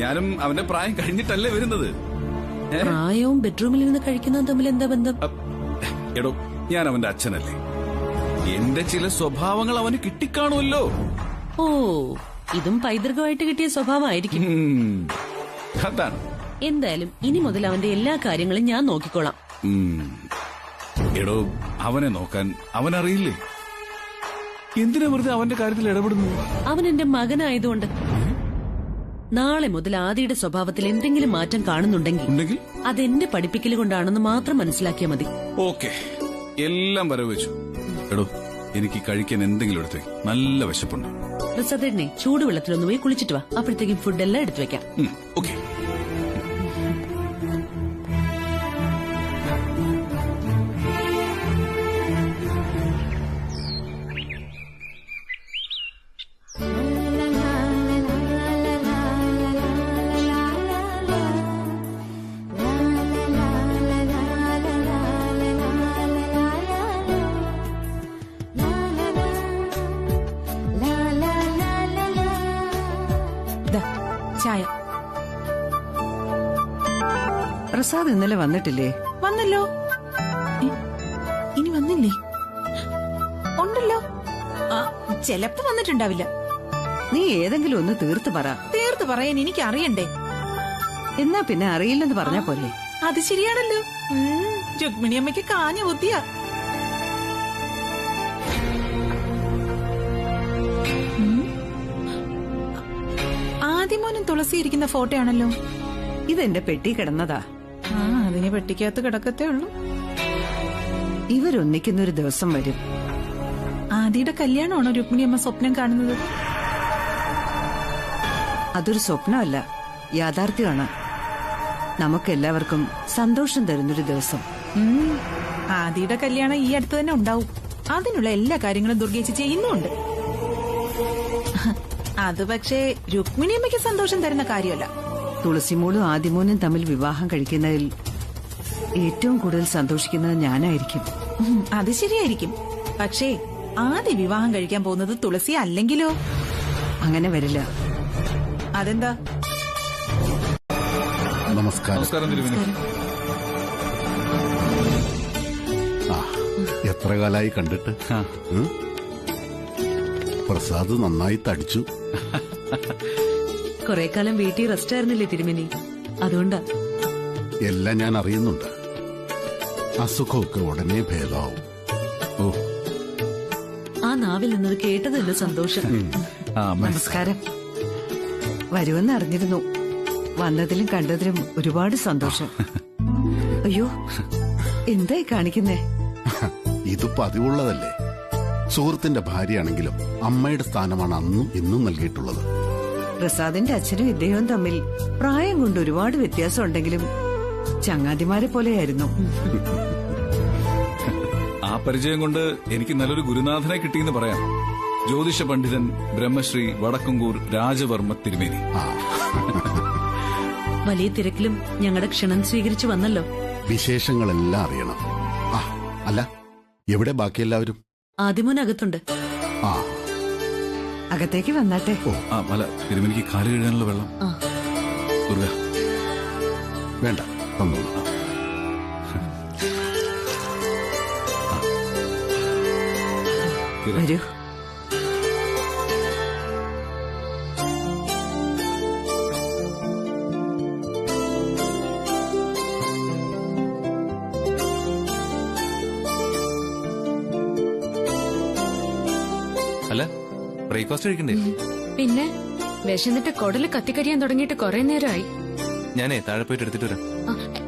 ഞാനും അവന്റെ പ്രായം കഴിഞ്ഞിട്ടല്ലേ വരുന്നത്. പ്രായവും ബെഡ്റൂമിൽ ഇരുന്ന് കഴിക്കുന്നതും തമ്മിൽ എന്താ ബന്ധം? എടോ, ഞാൻ അവന്റെ അച്ഛനല്ലേ, എന്റെ ചില സ്വഭാവങ്ങൾ അവന് കിട്ടിക്കാണുമല്ലോ. ഓ, ഇതും പൈതൃകമായിട്ട് കിട്ടിയ സ്വഭാവമായിരിക്കും. അതാണ്. എന്തായാലും ഇനി മുതൽ അവന്റെ എല്ലാ കാര്യങ്ങളും ഞാൻ നോക്കിക്കോളാം. എടോ, അവനെ നോക്കാൻ അവനറിയില്ലേ? എന്തിനാ വെറുതെ അവന്റെ കാര്യത്തിൽ ഇടപെടുന്നു? അവൻ എന്റെ മകനായതുകൊണ്ട്. നാളെ മുതൽ ആദിയുടെ സ്വഭാവത്തിൽ എന്തെങ്കിലും മാറ്റം കാണുന്നുണ്ടെങ്കിൽ അതെന്റെ പഠിപ്പിക്കൽ കൊണ്ടാണെന്ന് മാത്രം മനസ്സിലാക്കിയാൽ മതി. ഓക്കെ, എല്ലാം വരവെച്ചു. എടോ, എനിക്ക് കഴിക്കാൻ എന്തെങ്കിലും എടുത്ത് വെക്ക്. നല്ല വിശപ്പുണ്ട്. പ്രസാദേട്ടനെ ചൂടുവെള്ളത്തിലൊന്ന് പോയി കുളിച്ചിട്ട് വാ. അപ്പോഴത്തേക്കും ഫുഡെല്ലാം എടുത്തു വെക്കാം. ഓക്കെ. ചായ. പ്രസാദ് ഇന്നലെ വന്നിട്ടില്ലേ? വന്നല്ലോ. ഇനി വന്നില്ലേ? ഉണ്ടല്ലോ. ചെലപ്പോ വന്നിട്ടുണ്ടാവില്ല. നീ ഏതെങ്കിലും ഒന്ന് തീർത്ത് പറ. തീർത്ത് പറയാൻ എനിക്ക് അറിയണ്ടേ? എന്നാ പിന്നെ അറിയില്ലെന്ന് പറഞ്ഞാ പോലെ. അത് ശരിയാണല്ലോ. രുക്മിണിയമ്മയ്ക്ക് കാഞ്ഞ ബുദ്ധിയാ. ആദ്യമോനും തുളസി ഇരിക്കുന്ന ഫോട്ടോ ആണല്ലോ. ഇതെന്റെ പെട്ടി കിടന്നതാ. അതിന് പെട്ടിക്കകത്ത് കിടക്കത്തേ ഉള്ളൂ. ഇവരൊന്നിക്കുന്നൊരു ദിവസം വരും. ആദിയുടെ കല്യാണമാണോ രുക്മിണിയമ്മ സ്വപ്നം കാണുന്നത്? അതൊരു സ്വപ്നമല്ല, യാഥാർത്ഥ്യമാണ്. നമുക്കെല്ലാവർക്കും സന്തോഷം തരുന്നൊരു ദിവസം. ആദിയുടെ കല്യാണം ഈ അടുത്ത് തന്നെ ഉണ്ടാവും. അതിനുള്ള എല്ലാ കാര്യങ്ങളും ദുർഗേച്ചി ചെയ്യുന്നുണ്ട്. അത് പക്ഷേ രുക്മിണിയമ്മയ്ക്ക് സന്തോഷം തരുന്ന കാര്യമല്ല. തുളസിമോളും ആദിമോനും തമ്മിൽ വിവാഹം കഴിക്കുന്നതിൽ ഏറ്റവും കൂടുതൽ സന്തോഷിക്കുന്നത് ഞാനായിരിക്കും. അത് ശരിയായിരിക്കും. പക്ഷേ ആദ്യ വിവാഹം കഴിക്കാൻ പോകുന്നത് തുളസി അല്ലെങ്കിലോ? അങ്ങനെ വരില്ല. അതെന്താ? നമസ്കാരം. നമസ്കാരം തിരുമേനി. എത്ര കാലായി കണ്ടിട്ട്? പ്രസാദ് നന്നായി തടിച്ചു. കുറെ കാലം വീട്ടിൽ റെസ്റ്റ് ആയിരുന്നില്ലേ തിരുമേനി? അതുകൊണ്ടാ. എല്ലാം ഞാൻ അറിയുന്നുണ്ട്. അസുഖമൊക്കെ ഉടനെ ഭേദമാവും. ഓ, ആ നാവിൽ നിന്നത് കേട്ടതല്ലോ സന്തോഷം. നമസ്കാരം. വരുമെന്ന് അറിഞ്ഞിരുന്നു. വന്നതിലും കണ്ടതിലും ഒരുപാട് സന്തോഷം. അയ്യോ, എന്തായി കാണിക്കുന്നേ? ഇത് പതിവുള്ളതല്ലേ. സുഹൃത്തിന്റെ ഭാര്യയാണെങ്കിലും അമ്മയുടെ സ്ഥാനമാണ് അന്നും ഇന്നും നൽകിയിട്ടുള്ളത്. പ്രസാദിന്റെ അച്ഛനും ഇദ്ദേഹവും തമ്മിൽ പ്രായം കൊണ്ട് ഒരുപാട് വ്യത്യാസം ഉണ്ടെങ്കിലും ചങ്ങാതിമാരെ പോലെയായിരുന്നു. ആ പരിചയം കൊണ്ട് എനിക്ക് നല്ലൊരു ഗുരുനാഥനെ കിട്ടിയെന്ന് പറയാം. ജ്യോതിഷ പണ്ഡിതൻ ബ്രഹ്മശ്രീ വടക്കുംകൂർ രാജവർമ്മ തിരുമേനി. വലിയ തിരക്കിലും ഞങ്ങളുടെ ക്ഷണം സ്വീകരിച്ചു വന്നല്ലോ. വിശേഷങ്ങളെല്ലാം അറിയണം. അല്ല, എവിടെ ബാക്കിയെല്ലാവരും? ആദ്യമോനകത്തുണ്ട്. അകത്തേക്ക് വന്നാട്ടെ. അല്ല, തിരുമേനിക്ക് കാല് കഴുകാനുള്ള വെള്ളം. ദുർഗ, വേണ്ട, തന്നോളൂ. വരൂ. അല്ല, ബ്രേക്ക്ഫാസ്റ്റ് കഴിക്കണ്ടേ? പിന്നെ വിശന്നിട്ട് കൊടല് കത്തിക്കരിയാൻ തുടങ്ങിയിട്ട് കുറെ നേരമായി. ഞാനേ താഴെ പോയിട്ട് എടുത്തിട്ട് വരാം.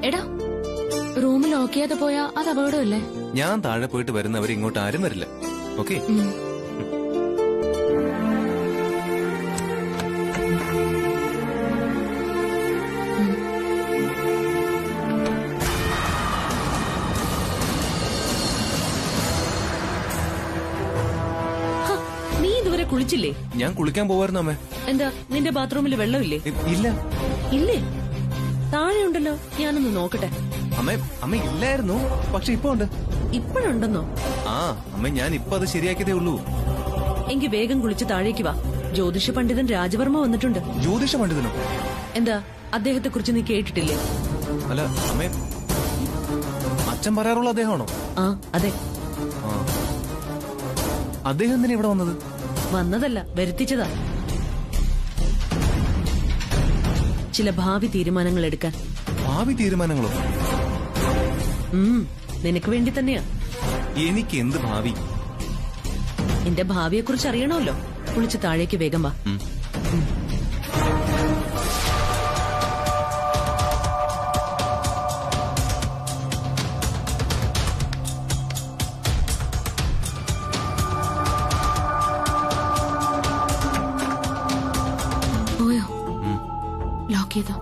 എടാ, റൂം ലോക്ക് ചെയ്യാതെ പോയാ അത് അപകടമല്ലേ? ഞാൻ താഴെ പോയിട്ട് വരുന്നവർ ഇങ്ങോട്ട് ആരും വരില്ല. ഓക്കെ? നീ ഇതുവരെ കുളിച്ചില്ലേ? ഞാൻ കുളിക്കാൻ പോവായിരുന്നു അമ്മേ. എന്താ, നിന്റെ ബാത്റൂമിൽ വെള്ളമില്ലേ? ഇല്ല. ഇല്ലേ? താഴെ ഉണ്ടല്ലോ, ഞാനൊന്ന് നോക്കട്ടെ. അമ്മ ഇല്ലായിരുന്നു, പക്ഷെ ഇപ്പൊ ഉണ്ട്. ഇപ്പോഴുണ്ടെന്നോ? അമ്മ ഞാൻ ഇപ്പൊ അത് ശരിയാക്കിയതേ ഉള്ളൂ. എങ്കി വേഗം കുളിച്ച് താഴേക്ക് വാ. ജ്യോതിഷ പണ്ഡിതൻ രാജവർമ്മ വന്നിട്ടുണ്ട്. ജ്യോതിഷ പണ്ഡിതനോ? എന്താ, അദ്ദേഹത്തെ കുറിച്ച് നീ കേട്ടിട്ടില്ലേ? അല്ല അമ്മേ, അച്ഛൻ പറയാറുള്ള അദ്ദേഹമാണോ? അതെ. അദ്ദേഹം എന്തിനാ ഇവിടെ വന്നത്? വന്നതല്ല, വരുത്തിച്ചതാ. ചില ഭാവി തീരുമാനങ്ങൾ എടുക്കാൻ. ഭാവി തീരുമാനങ്ങളോ? നിനക്ക് വേണ്ടി തന്നെയാ. എനിക്ക് എന്ത് ഭാവി? എന്റെ ഭാവിയെ കുറിച്ച് അറിയണമല്ലോ. കുളിച്ച് താഴേക്ക് വേഗം വാ. പോയോ? ലോക്ക് ചെയ്തോ?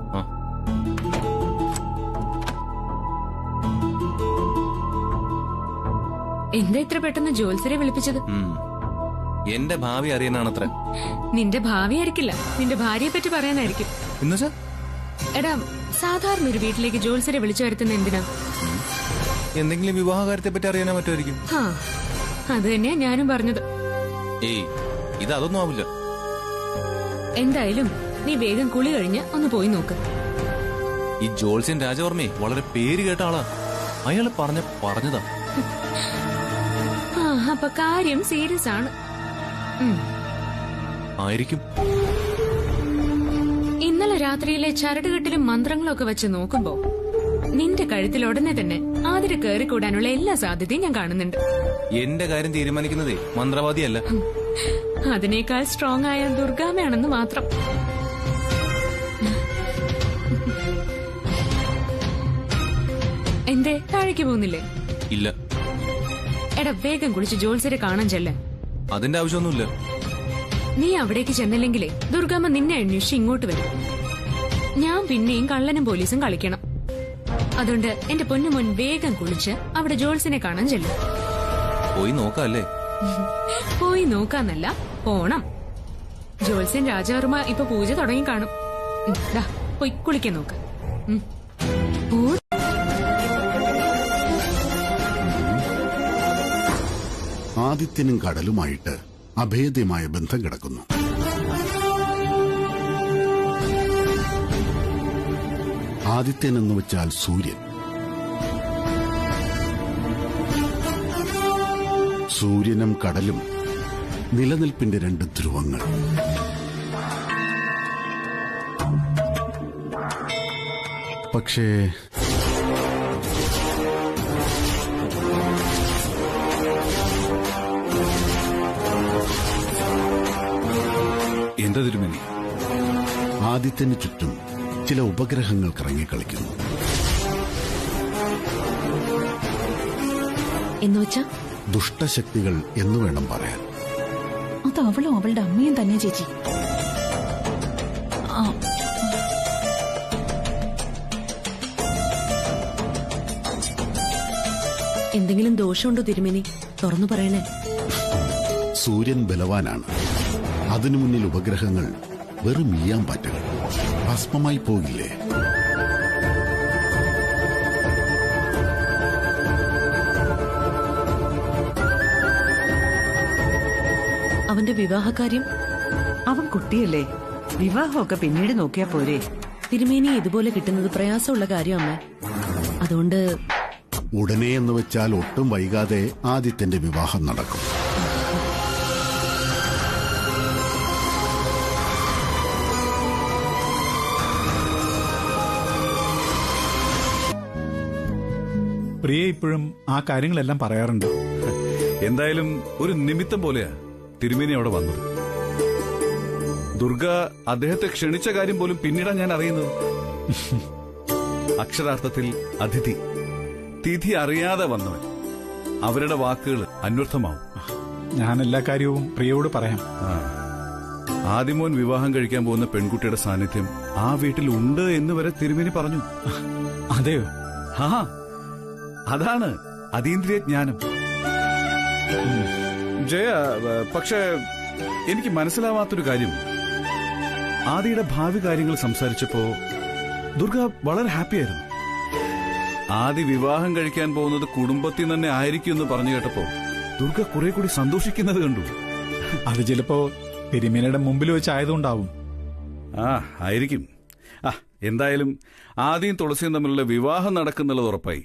എന്താ ഇത്ര പെട്ടെന്ന് ജോത്സരെ വിളിപ്പിച്ചത്? എന്റെ ഭാവി അറിയാനാണത്ര. നിന്റെ ഭാവി ആയിരിക്കില്ല, നിന്റെ ഭാര്യയെ പറ്റി പറയാനായിരിക്കും. എന്നുവെച്ചാ? എടാ, സാധാരണ ഒരു വീട്ടിലേക്ക് ജോത്സരെ വിളിച്ചു വരുത്തുന്ന എന്തിനാ? എന്തെങ്കിലും വിവാഹകാര്യത്തെ പറ്റി അറിയാനോ മറ്റായിരിക്കും. അത് തന്നെയാ ഞാനും പറഞ്ഞത്. ഏയ്, ഇത് അതൊന്നും ആവില്ല. എന്തായാലും നീ വേഗം കുളി കഴിഞ്ഞ് ഒന്ന് പോയി നോക്ക്. ഈ ജോത്സ്യൻ രാജവർമ്മയെ വളരെ പേര് കേട്ട ആളാ. അയാള് പറഞ്ഞതാ. അപ്പൊ കാര്യം സീരിയസ് ആണ്. ആയിരിക്കും. ഇന്നലെ രാത്രിയിലെ ചരടുകെട്ടിലും മന്ത്രങ്ങളും ഒക്കെ വെച്ച് നോക്കുമ്പോ നിന്റെ കഴുത്തിൽ ഉടനെ തന്നെ ആതിര കയറിക്കൂടാനുള്ള എല്ലാ സാധ്യതയും ഞാൻ കാണുന്നുണ്ട്. എന്റെ കാര്യം തീരുമാനിക്കുന്നതേ മന്ത്രവാദിയല്ല. അതിനേക്കാൾ സ്ട്രോങ് ആയ ദുർഗാമയാണെന്ന് മാത്രം. എന്തേ താഴേക്ക് പോകുന്നില്ലേ? ഇല്ല. എടാ, വേഗം കുളിച്ച് ജോത്സരെ കാണാൻ ചെല്ലേ. അതിന്റെ ആവശ്യമൊന്നുമില്ല. നീ അവിടേക്ക് ചെന്നില്ലെങ്കിലേ ദുർഗാമ്മ നിന്നെ അന്വേഷിച്ച് ഇങ്ങോട്ട് വരും. ഞാൻ പിന്നെയും കള്ളനും പോലീസും കളിക്കണം. അതുകൊണ്ട് എന്റെ പൊന്നുമോൻ വേഗം കുളിച്ച് അവിടെ ജോത്സ്യനെ കാണാൻ ചെല്ലും. പോയി നോക്കാല്ലേ? പോയി നോക്കാന്നല്ല, പോണം. ജോത്സ്യൻ രാജവർമ്മ ഇപ്പൊ പൂജ തുടങ്ങി കാണും. പോയി കുളിക്കാൻ നോക്ക്. ആദിത്യനും കടലുമായിട്ട് അഭേദ്യമായ ബന്ധം കിടക്കുന്നു. ആദിത്യൻ എന്ന് വെച്ചാൽ സൂര്യൻ. സൂര്യനും കടലും നിലനിൽപ്പിന്റെ രണ്ട് ധ്രുവങ്ങൾ. പക്ഷേ എന്താ തിരുമേനി? ആദിത്യന് ചുറ്റും ചില ഉപഗ്രഹങ്ങൾ കറങ്ങിക്കളിക്കുന്നു. എന്നുവെച്ചാ? ദുഷ്ടശക്തികൾ എന്ന് വേണം പറയാൻ. അത് അവളും അവളുടെ അമ്മയും തന്നെ ചേച്ചി. എന്തെങ്കിലും ദോഷമുണ്ടോ തിരുമേനി? തുറന്നു പറയണേ. സൂര്യൻ ബലവാനാണ്. അതിനു മുന്നിൽ ഉപഗ്രഹങ്ങൾ വെറും ഈയാമ്പാറ്റകൾ. ഭസ്മമായി പോകില്ലേ? അവന്റെ വിവാഹകാര്യം? അവൻ കുട്ടിയല്ലേ, വിവാഹമൊക്കെ പിന്നീട് നോക്കിയാ പോരെ. തിരുമേനി ഇതുപോലെ കിട്ടുന്നത് പ്രയാസമുള്ള കാര്യം അമ്മ. അതുകൊണ്ട് ഉടനെ എന്ന് വെച്ചാൽ ഒട്ടും വൈകാതെ ആദിത്യന്റെ വിവാഹം നടക്കും. പ്രിയ ഇപ്പോഴും ആ കാര്യങ്ങളെല്ലാം പറയാറുണ്ട്. എന്തായാലും ഒരു നിമിത്തം പോലെയാ തിരുമേനി അവിടെ വന്നത്. ദുർഗ അദ്ദേഹത്തെ ക്ഷണിച്ച കാര്യം പോലും പിന്നീടാ ഞാൻ അറിയുന്നത്. അക്ഷരാർത്ഥത്തിൽ അതിഥി, തിഥി അറിയാതെ വന്നവൻ. അവരുടെ വാക്കുകൾ അന്വർത്ഥമാവും. ഞാൻ എല്ലാ കാര്യവും പ്രിയയോട് പറയാം. ആദിമോൻ വിവാഹം കഴിക്കാൻ പോകുന്ന പെൺകുട്ടിയുടെ സാന്നിധ്യം ആ വീട്ടിൽ ഉണ്ട് എന്ന് വരെ തിരുമേനി പറഞ്ഞു. അതെയോ? അതാണ് അതീന്ദ്രിയ ജ്ഞാനം. ജയ, പക്ഷേ എനിക്ക് മനസ്സിലാവാത്തൊരു കാര്യം, ആദിയുടെ ഭാവി കാര്യങ്ങൾ സംസാരിച്ചപ്പോ ദുർഗ വളരെ ഹാപ്പിയായിരുന്നു. ആദി വിവാഹം കഴിക്കാൻ പോകുന്നത് കുടുംബത്തിൽ തന്നെ ആയിരിക്കും എന്ന് പറഞ്ഞു കേട്ടപ്പോ ദുർഗ കുറെ കൂടി സന്തോഷിക്കുന്നത് കണ്ടു. അത് ചിലപ്പോ തിരുമേനിയുടെ മുമ്പിൽ വെച്ചായതുകൊണ്ടാവും. ആയിരിക്കും. എന്തായാലും ആദിയും തുളസിയും തമ്മിലുള്ള വിവാഹം നടക്കുന്നുള്ളത് ഉറപ്പായി.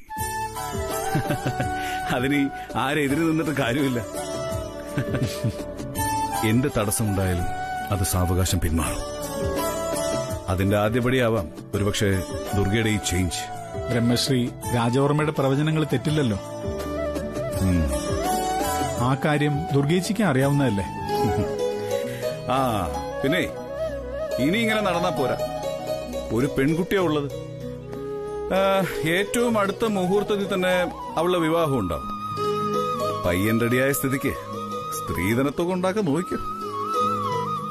അതിന് ആരെതിര് നിന്നിട്ട് കാര്യമില്ല. എന്ത് തടസ്സമുണ്ടായാലും അത് സാവകാശം പിന്മാറും. അതിന്റെ ആദ്യപടിയാവാം ഒരുപക്ഷെ ദുർഗയുടെ ഈ ചേഞ്ച്. ബ്രഹ്മശ്രീ രാജവർമ്മയുടെ പ്രവചനങ്ങൾ തെറ്റില്ലല്ലോ. ആ കാര്യം ദുർഗേച്ചിക്ക് അറിയാവുന്നതല്ലേ? ആ പിന്നെ ഇനി ഇങ്ങനെ നടന്നാ പോരാ. ഒരു പെൺകുട്ടിയാ ഉള്ളത്. ഏറ്റവും അടുത്ത മുഹൂർത്തത്തിൽ തന്നെ അവളുടെ വിവാഹം ഉണ്ടാവും. പയ്യൻ റെഡിയായ സ്ഥിതിക്ക് സ്ത്രീധനത്തൊക്കെ ഉണ്ടാക്കാൻ നോക്കും.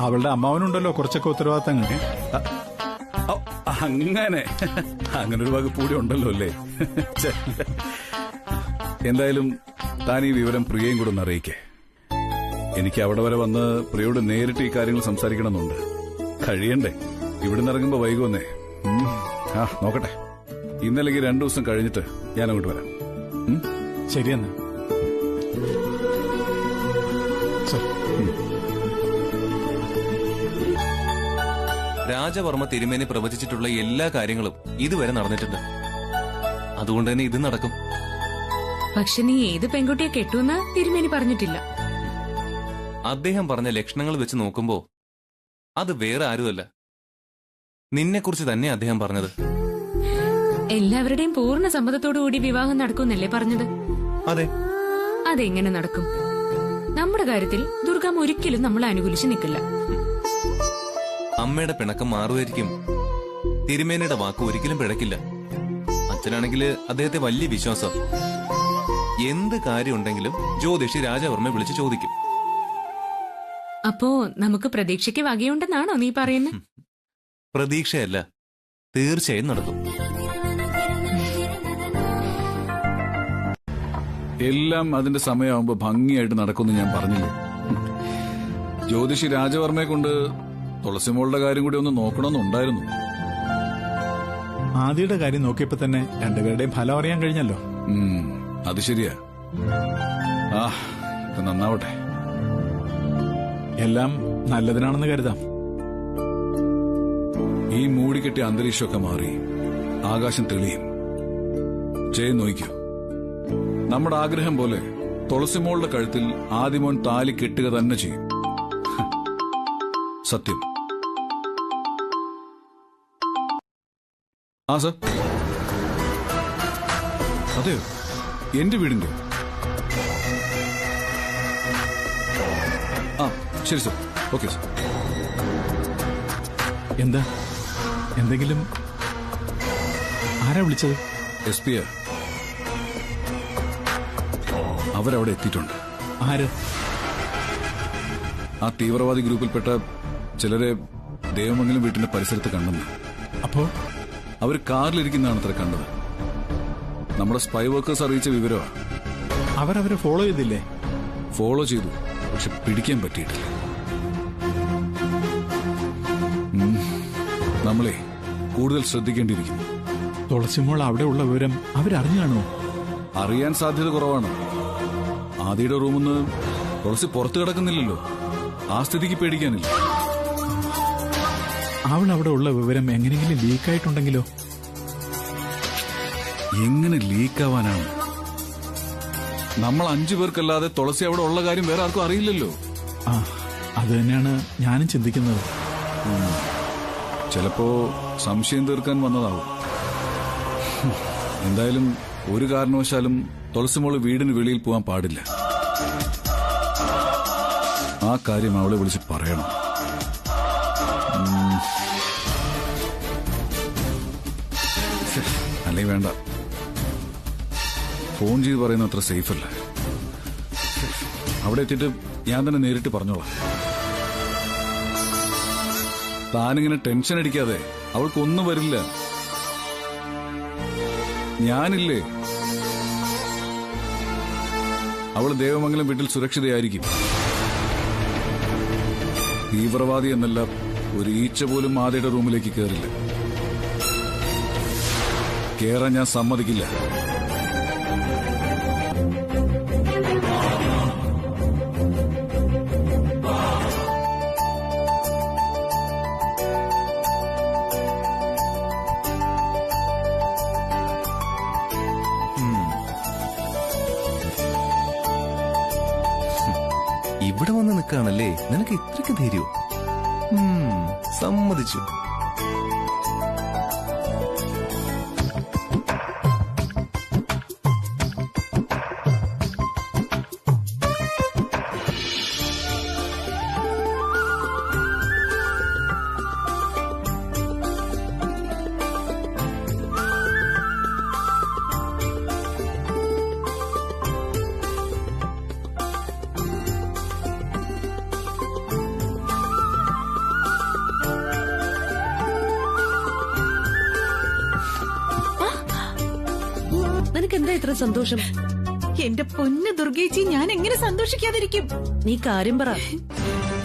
അവളുടെ അമ്മാവനുണ്ടല്ലോ കുറച്ചൊക്കെ ഉത്തരവാദിത്തങ്ങൾ. അങ്ങനൊരു വകുപ്പ് കൂടി ഉണ്ടല്ലോ അല്ലേ? എന്തായാലും താൻ ഈ വിവരം പ്രിയയും കൂടെ ഒന്ന് അറിയിക്കേ. എനിക്ക് അവിടെ വരെ വന്ന് പ്രിയോട് നേരിട്ട് ഈ കാര്യങ്ങൾ സംസാരിക്കണമെന്നുണ്ട്. കഴിയണ്ടേ? ഇവിടുന്ന് ഇറങ്ങുമ്പോ വൈകുന്നേ. നോക്കട്ടെ, ഇന്നല്ലെങ്കിൽ 2 ദിവസം കഴിഞ്ഞിട്ട് ഞാൻ അങ്ങോട്ട് വരാം. ശരിയെന്നാ. രാജവർമ്മ തിരുമേനി പ്രവചിച്ചിട്ടുള്ള എല്ലാ കാര്യങ്ങളും ഇതുവരെ നടന്നിട്ടുണ്ട്. അതുകൊണ്ട് തന്നെ ഇത് നടക്കും. പക്ഷെ നീ ഏത് പെൺകുട്ടിയെ കെട്ടുമെന്ന് തിരുമേനി പറഞ്ഞിട്ടില്ല. അദ്ദേഹം പറഞ്ഞ ലക്ഷണങ്ങൾ വെച്ച് നോക്കുമ്പോ അത് വേറെ ആരുമല്ല, നിന്നെക്കുറിച്ച് തന്നെ അദ്ദേഹം പറഞ്ഞത്. എല്ലാവരുടെയും പൂർണ്ണ സമ്മതത്തോടുകൂടി വിവാഹം നടക്കുമെന്നല്ലേ പറഞ്ഞത്? അതെ. അതെങ്ങനെ നടക്കും? നമ്മുടെ കാര്യത്തിൽ ദുർഗാമ്മ ഒരിക്കലും നമ്മളെ അനുകൂലിച്ച് നിൽക്കില്ല. അമ്മയുടെ പിണക്കം മാറുമായിരിക്കും. തിരുമേനിയുടെ വാക്ക് ഒരിക്കലും പിഴക്കില്ല. അച്ഛനാണെങ്കിൽ അദ്ദേഹത്തെ വലിയ വിശ്വാസം. എന്ത് കാര്യമുണ്ടെങ്കിലും ജ്യോതിഷി രാജവർമ്മ വിളിച്ച് ചോദിക്കും. അപ്പോ നമുക്ക് പ്രതീക്ഷയ്ക്ക് വകയുണ്ടെന്നാണോ നീ പറയുന്നത്? പ്രതീക്ഷയല്ല, തീർച്ചയായും നടക്കും. എല്ലാം അതിന്റെ സമയമാകുമ്പോ ഭംഗിയായിട്ട് നടക്കുമെന്ന് ഞാൻ പറഞ്ഞില്ലേ. ജ്യോതിഷി രാജവർമ്മയെ കൊണ്ട് തുളസിമോളുടെ കാര്യം കൂടി ഒന്ന് നോക്കണമെന്നുണ്ടായിരുന്നു. ആദിയുടെ കാര്യം നോക്കിയപ്പോ തന്നെ രണ്ടുപേരുടെയും ഫലം അറിയാൻ കഴിഞ്ഞല്ലോ. അത് ശരിയാ. നന്നാവട്ടെ. എല്ലാം നല്ലതിനാണെന്ന് കരുതാം. ഈ മൂടിക്കെട്ടിയ അന്തരീക്ഷമൊക്കെ മാറി ആകാശം തെളിയും. ജയം നോയിക്കോ. നമ്മുടെ ആഗ്രഹം പോലെ തുളസിമോളുടെ കഴുത്തിൽ ആദിമോൻ താലി കെട്ടുക തന്നെ ചെയ്യും. സത്യം. ആ സർ. അതെയോ? എന്റെ വീടിന്റെ? ആ ശരി സർ. Okay sir. എന്താ? എന്തെങ്കിലും? ആരാ വിളിച്ചത്? SP. അവരവിടെ എത്തിയിട്ടുണ്ട്. ആര്? ആ തീവ്രവാദി ഗ്രൂപ്പിൽപ്പെട്ട ചിലരെ ദേവമംഗലം വീട്ടിന്റെ പരിസരത്ത് കണ്ടെന്ന്. അപ്പോ അവർ കാറിലിരിക്കുന്നതാണ് അത്ര കണ്ടത്. നമ്മുടെ സ്പൈ വർക്കേഴ്സ് അറിയിച്ച വിവരമാണ്. അവരവരെ ഫോളോ ചെയ്തില്ലേ? ഫോളോ ചെയ്തു, പക്ഷെ പിടിക്കാൻ പറ്റിയിട്ടില്ല. നമ്മളെ കൂടുതൽ ശ്രദ്ധിക്കേണ്ടിയിരിക്കുന്നു. തുളസിമോൾ അവിടെ ഉള്ള വിവരം അവരറിഞ്ഞാണോ? അറിയാൻ സാധ്യത കുറവാണ്. ആദിയുടെ റൂമിന്ന് തുളസി പുറത്തു കിടക്കുന്നില്ലല്ലോ. ആ സ്ഥിതിക്ക് പേടിക്കാനില്ല. അവൾ അവിടെ ഉള്ള വിവരം എങ്ങനെയെങ്കിലും ലീക്കായിട്ടുണ്ടെങ്കിലോ? എങ്ങനെ ലീക്കാവാനാണ്? നമ്മൾ 5 പേർക്കല്ലാതെ തുളസി അവിടെ ഉള്ള കാര്യം വേറെ ആർക്കും അറിയില്ലല്ലോ. അത് തന്നെയാണ് ഞാനും ചിന്തിക്കുന്നത്. ചിലപ്പോ സംശയം തീർക്കാൻ വന്നതാവും. എന്തായാലും ഒരു കാരണവശാലും തുളസിമോള് വീടിന് വെളിയിൽ പോകാൻ പാടില്ല. ആ കാര്യം അവളെ വിളിച്ച് പറയണം. അല്ലെങ്കിൽ വേണ്ട, ഫോൺ ചെയ്ത് പറയുന്ന അത്ര സേഫ് അല്ല. അവിടെ എത്തിയിട്ട് ഞാൻ തന്നെ നേരിട്ട് പറഞ്ഞോളാം. താനിങ്ങനെ ടെൻഷൻ അടിക്കാതെ. അവൾക്കൊന്നും വരില്ല. ഞാനില്ലേ. അവൾ ദേവമംഗലം വീട്ടിൽ സുരക്ഷിതയായിരിക്കും. തീവ്രവാദി എന്നല്ല, ഒരു ഈച്ച പോലും ആദിയുടെ റൂമിലേക്ക് കയറില്ല. കേറാൻ ഞാൻ സമ്മതിക്കില്ല. ഇവിടെ വന്ന് നിൽക്കുകയാണല്ലേ നിനക്ക് ഇത്രയ്ക്ക് ധൈര്യം? സമ്മതിച്ചു. എന്താ ഇത്ര സന്തോഷം? എന്റെ പൊന്ന് ദുർഗേച്ചി, ഞാൻ എങ്ങനെ സന്തോഷിക്കാതിരിക്കും? നീ കാര്യം പറ.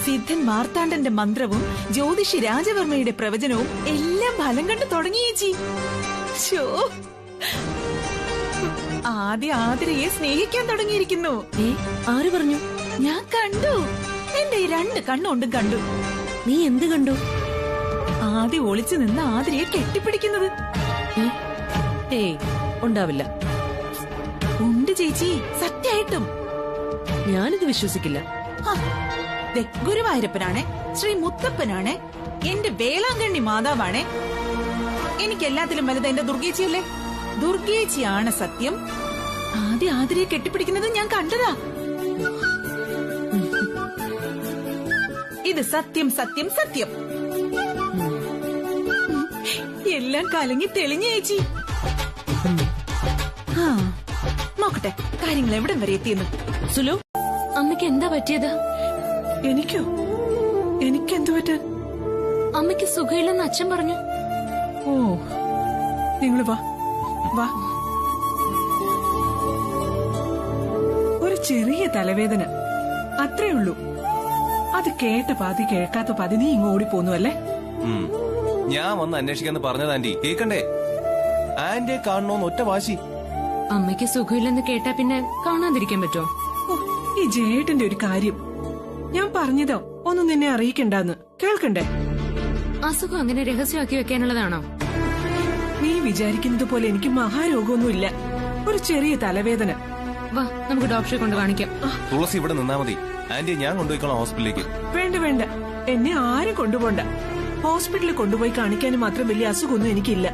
സിദ്ധൻ മാർത്താണ്ഡന്റെ മന്ത്രവും ജ്യോതിഷി രാജവർമ്മയുടെ പ്രവചനവും എല്ലാം ഫലം കണ്ടു തുടങ്ങി ചേച്ചി. ശോ, ആതിരയെ സ്നേഹിക്കാൻ തുടങ്ങിയിരിക്കുന്നു. ആര് പറഞ്ഞു? ഞാൻ കണ്ടു, എന്റെ ഈ 2 കണ്ണുകൊണ്ടും കണ്ടു. നീ എന്ത് കണ്ടു? ആദ്യം ഒളിച്ചു നിന്ന് ആതിരയെ കെട്ടിപ്പിടിക്കുന്നത്. ഏയ്, ഉണ്ടാവില്ല. ഉണ്ട് ചേച്ചി, സത്യമായിട്ടും. ഞാനിത് വിശ്വസിക്കില്ല. ഗുരുവായൂരപ്പനാണ്, ശ്രീ മുത്തപ്പനാണ്, എന്റെ വേളാങ്കണ്ണി മാതാവാണ്. എനിക്കെല്ലാത്തിലും വലുത് എന്റെ ദുർഗേച്ചിയല്ലേ? ദുർഗേച്ചിയാണ് സത്യം. ആദ്യം ആതിരയെ കെട്ടിപ്പിടിക്കുന്നത് ഞാൻ കണ്ടതാ. ഇത് സത്യം, സത്യം, സത്യം. എല്ലാം കലങ്ങി തെളിഞ്ഞു ചേച്ചി. നോക്കട്ടെ കാര്യങ്ങൾ എവിടം വരെ എത്തിയെന്ന്. സുലു, അമ്മയ്ക്ക് എന്താ പറ്റിയത്? എനിക്കോ? എനിക്കെന്തു പറ്റാൻ? അമ്മയ്ക്ക് സുഖമില്ലെന്ന് അച്ഛൻ പറഞ്ഞു. ഓ, നിങ്ങൾ വാ വാ. ഒരു ചെറിയ തലവേദന, അത്രേ ഉള്ളൂ. അത് കേട്ട പാതി കേൾക്കാത്ത പാതി നീ ഇങ്ങ് ഓടിപ്പോന്നു അല്ലേ? ഞാൻ വന്ന് അന്വേഷിക്കാന്ന് പറഞ്ഞത് ആന്റി കേക്കണ്ടേ? ആന്റിയെ കാണണോന്ന് ഒറ്റ വാശി. അമ്മയ്ക്ക് സുഖമില്ലെന്ന് കേട്ടാ പിന്നെ കാണാതിരിക്കാൻ പറ്റോ? ഈ ജയേട്ടന്റെ ഒരു കാര്യം ഞാൻ പറഞ്ഞതോ ഒന്നും നിന്നെ അറിയിക്കണ്ടെന്ന് കേൾക്കണ്ടേ? അസുഖം അങ്ങനെ രഹസ്യമാക്കി വെക്കാനുള്ളതാണോ? നീ വിചാരിക്കുന്നത് പോലെ എനിക്ക് മഹാരോഗമൊന്നുമില്ല. ഒരു ചെറിയ തലവേദന. വാ, നമുക്ക് ഡോക്ടറെ കൊണ്ട് കാണിക്കാം. തുളസി ഇവിടെ നിന്നാ മതി. ആന്റിയെ ഞാൻ കൊണ്ടുപോയിക്കോളാം ഹോസ്പിറ്റലിലേക്ക്. വേണ്ട വേണ്ട, എന്നെ ആരും കൊണ്ടുപോണ്ട. ഹോസ്പിറ്റലിൽ കൊണ്ടുപോയി കാണിക്കാനും മാത്രം വലിയ അസുഖമൊന്നും എനിക്കില്ല.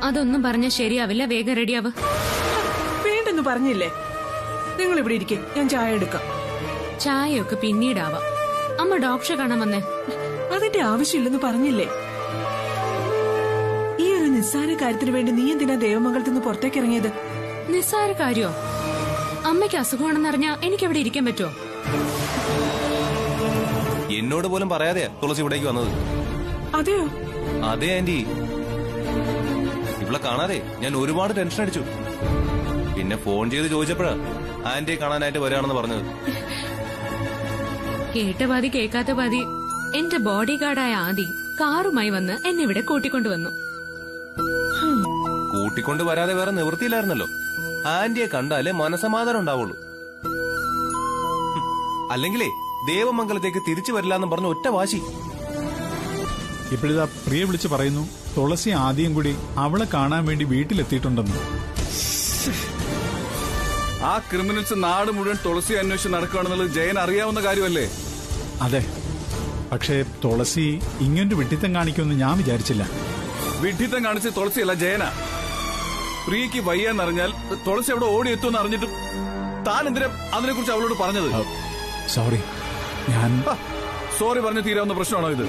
അതൊന്നും പറഞ്ഞാൽ ശരിയാവില്ല. വേഗം റെഡിയാവ്. വേണ്ടെന്ന് പറഞ്ഞില്ലേ? നിങ്ങൾ ഇവിടെ ഇരിക്കെ, ഞാൻ ചായ എടുക്കാം. ചായയൊക്കെ പിന്നീടാവാം. അമ്മ ഡോക്ടറെ കാണാൻ വന്നേ. അതിന്റെ ആവശ്യമില്ലെന്ന് പറഞ്ഞില്ലേ? ഈ ഒരു നിസ്സാര കാര്യത്തിന് വേണ്ടി നീ എന്തിനാ ദേവമംഗലത്ത് നിന്ന് പുറത്തേക്ക് ഇറങ്ങിയത്? നിസ്സാര കാര്യോ? അമ്മയ്ക്ക് അസുഖമാണെന്നറിഞ്ഞാ എനിക്ക് എവിടെ ഇരിക്കാൻ പറ്റുമോ? എന്നോട് പോലും പറയാതെ തുളസി ഇവിടേക്ക് വന്നത്. അതെയോ? അതെ ആന്റി, ഇവിടെ കാണാതെ ഞാൻ ഒരുപാട് ടെൻഷൻ അടിച്ചു. പിന്നെ ഫോൺ ചെയ്ത് ചോദിച്ചപ്പോഴാ ആന്റിയെ കാണാനായിട്ട് വരികയാണെന്ന് പറഞ്ഞത്. കേട്ട പാതി കേൾക്കാത്ത പാതി എന്റെ ബോഡി ഗാർഡായ ആദി കാറുമായി വന്ന് എന്നെ ഇവിടെ കൂട്ടിക്കൊണ്ടുവന്നു. കൂട്ടിക്കൊണ്ട് വരാതെ വേറെ നിവൃത്തിയില്ലായിരുന്നല്ലോ. ആന്റിയെ കണ്ടാലേ മനസമാധാനം ഉണ്ടാവുള്ളൂ. അല്ലെങ്കിലേ ദേവമംഗലത്തേക്ക് തിരിച്ചു വരില്ലാന്ന് പറഞ്ഞ ഒറ്റ വാശി. ഇപ്പോഴിതാ പ്രിയ വിളിച്ച് പറയുന്നു തുളസി ആദ്യം കൂടി അവളെ കാണാൻ വേണ്ടി വീട്ടിലെത്തിയിട്ടുണ്ടെന്ന്. ആ ക്രിമിനൽസ് നാട് മുഴുവൻ തുളസി അന്വേഷിച്ച് നടക്കുകയാണെന്നുള്ളത് ജയൻ അറിയാവുന്ന കാര്യമല്ലേ? അതെ, പക്ഷേ തുളസി ഇങ്ങനൊരു വിഡ്ഢിത്തം കാണിക്കുമെന്ന് ഞാൻ വിചാരിച്ചില്ല. വിഡ്ഢിത്തം കാണിച്ച് തുളസിയല്ല, ജയന. പ്രിയക്ക് വയ്യാന്നറിഞ്ഞാൽ തുളസി അവിടെ ഓടിയെത്തുമെന്ന് അറിഞ്ഞിട്ടും താൻ എന്തിനാ അതിനെക്കുറിച്ച് അവളോട് പറഞ്ഞത്? സോറി, ഞാൻ സോറി പറഞ്ഞു തീരാവുന്ന പ്രശ്നമാണോ ഇത്?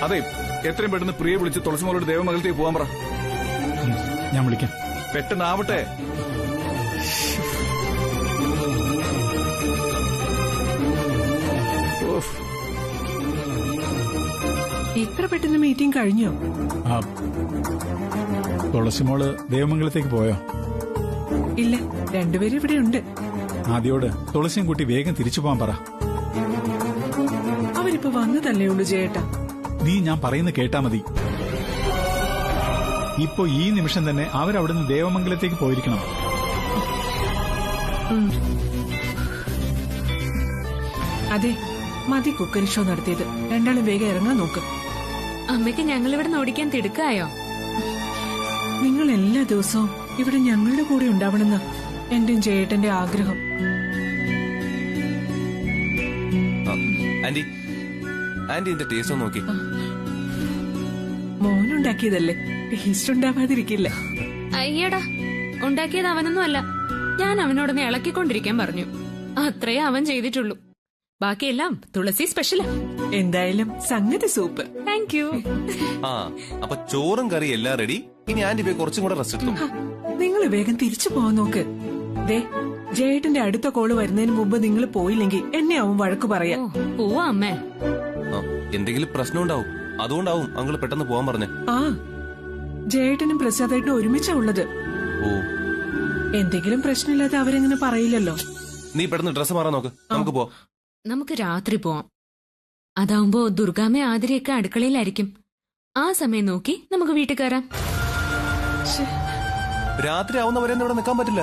അതെ, എത്രയും പെട്ടെന്ന് പ്രിയ വിളിച്ച് തുളസിമോളോട് ദേവമംഗലത്തേക്ക് പോകാൻ പറ. ഞാൻ വിളിക്കാം. പെട്ടെന്നാവട്ടെ. ഇത്ര പെട്ടെന്ന് മീറ്റിംഗ് കഴിഞ്ഞോ? തുളസിമോള് ദേവമംഗലത്തേക്ക് പോയോ? ഇല്ല, രണ്ടുപേരും ഇവിടെ ഉണ്ട്. ആദ്യോട് തുളസിയും കൂട്ടി വേഗം തിരിച്ചു പോകാൻ പറ. അവരിപ്പോ വന്നതല്ലേ ഉള്ളൂ ജയേട്ടാ. നീ ഞാൻ പറയുന്ന കേട്ടാ മതി. ഇപ്പൊ ഈ നിമിഷം തന്നെ അവരവിടുന്ന് ദേവമംഗലത്തേക്ക് പോയിരിക്കണം. അതെ, മതി കുക്കറി ഷോ നടത്തിയത്. രണ്ടാളും വേഗം ഇറങ്ങാൻ നോക്ക്. അമ്മയ്ക്ക് ഞങ്ങളിവിടെ ഓടിക്കാൻ തിടുക്കായോ? നിങ്ങൾ എല്ലാ ദിവസവും ഇവിടെ ഞങ്ങളുടെ കൂടെ ഉണ്ടാവണമെന്ന എന്റെ ജയേട്ടന്റെ ആഗ്രഹം. ആന്റി, ആന്റി എന്റെ ടേസ്റ്റ് ഒന്ന് നോക്കി. മോനുണ്ടാക്കിയതല്ലേ, ടേസ്റ്റ് ഉണ്ടാവാതിരിക്കില്ല. അയ്യടാ, ഉണ്ടാക്കിയത് അവനൊന്നും അല്ല. ഞാൻ അവനോടൊന്ന് ഇളക്കിക്കൊണ്ടിരിക്കാൻ പറഞ്ഞു. അത്രേ അവൻ ചെയ്തിട്ടുള്ളൂ. ബാക്കിയെല്ലാം തുളസി സ്പെഷ്യലാ. എന്തായാലും സംഗതി സൂപ്പർ. Thank you. അപ്പൊ ചോറും കറി എല്ലാം റെഡി. ഇനി ആന്റി പോയി കുറച്ചും കൂടെ റെസ്റ്റ് എടുത്തു. നിങ്ങൾ വേഗം തിരിച്ചു പോവാൻ നോക്ക്. ദേ, ജയേട്ടന്റെ അടുത്ത കോള് വരുന്നതിന് മുമ്പ് നിങ്ങൾ പോയില്ലെങ്കിൽ എന്നെ അവൻ വഴക്ക് പറയാ. പോവാ അമ്മേ. എന്തെങ്കിലും പ്രശ്നം ഉണ്ടാവും, അതുകൊണ്ടാവും അങ്ങള് പെട്ടെന്ന് പോവാൻ പറഞ്ഞേ. ജയേട്ടനും പ്രസാദേട്ടനും ഒരുമിച്ചാ ഉള്ളത്. ഓ, എന്തെങ്കിലും പ്രശ്നമില്ലാതെ അവരെങ്ങനെ പറയില്ലല്ലോ. നീ പെട്ടെന്ന് ഡ്രസ്സ് മാറാൻ നോക്ക്, നമുക്ക് പോ. നമുക്ക് രാത്രി പോവാം. അതാവുമ്പോ ദുർഗാമ്മ ആതിരയൊക്കെ അടുക്കളയിലായിരിക്കും. ആ സമയം നോക്കി നമുക്ക് വീട്ടിൽ കയറാം. രാത്രി ആവുന്നവരെ ഇവിടെ നിൽക്കാൻ പറ്റില്ല,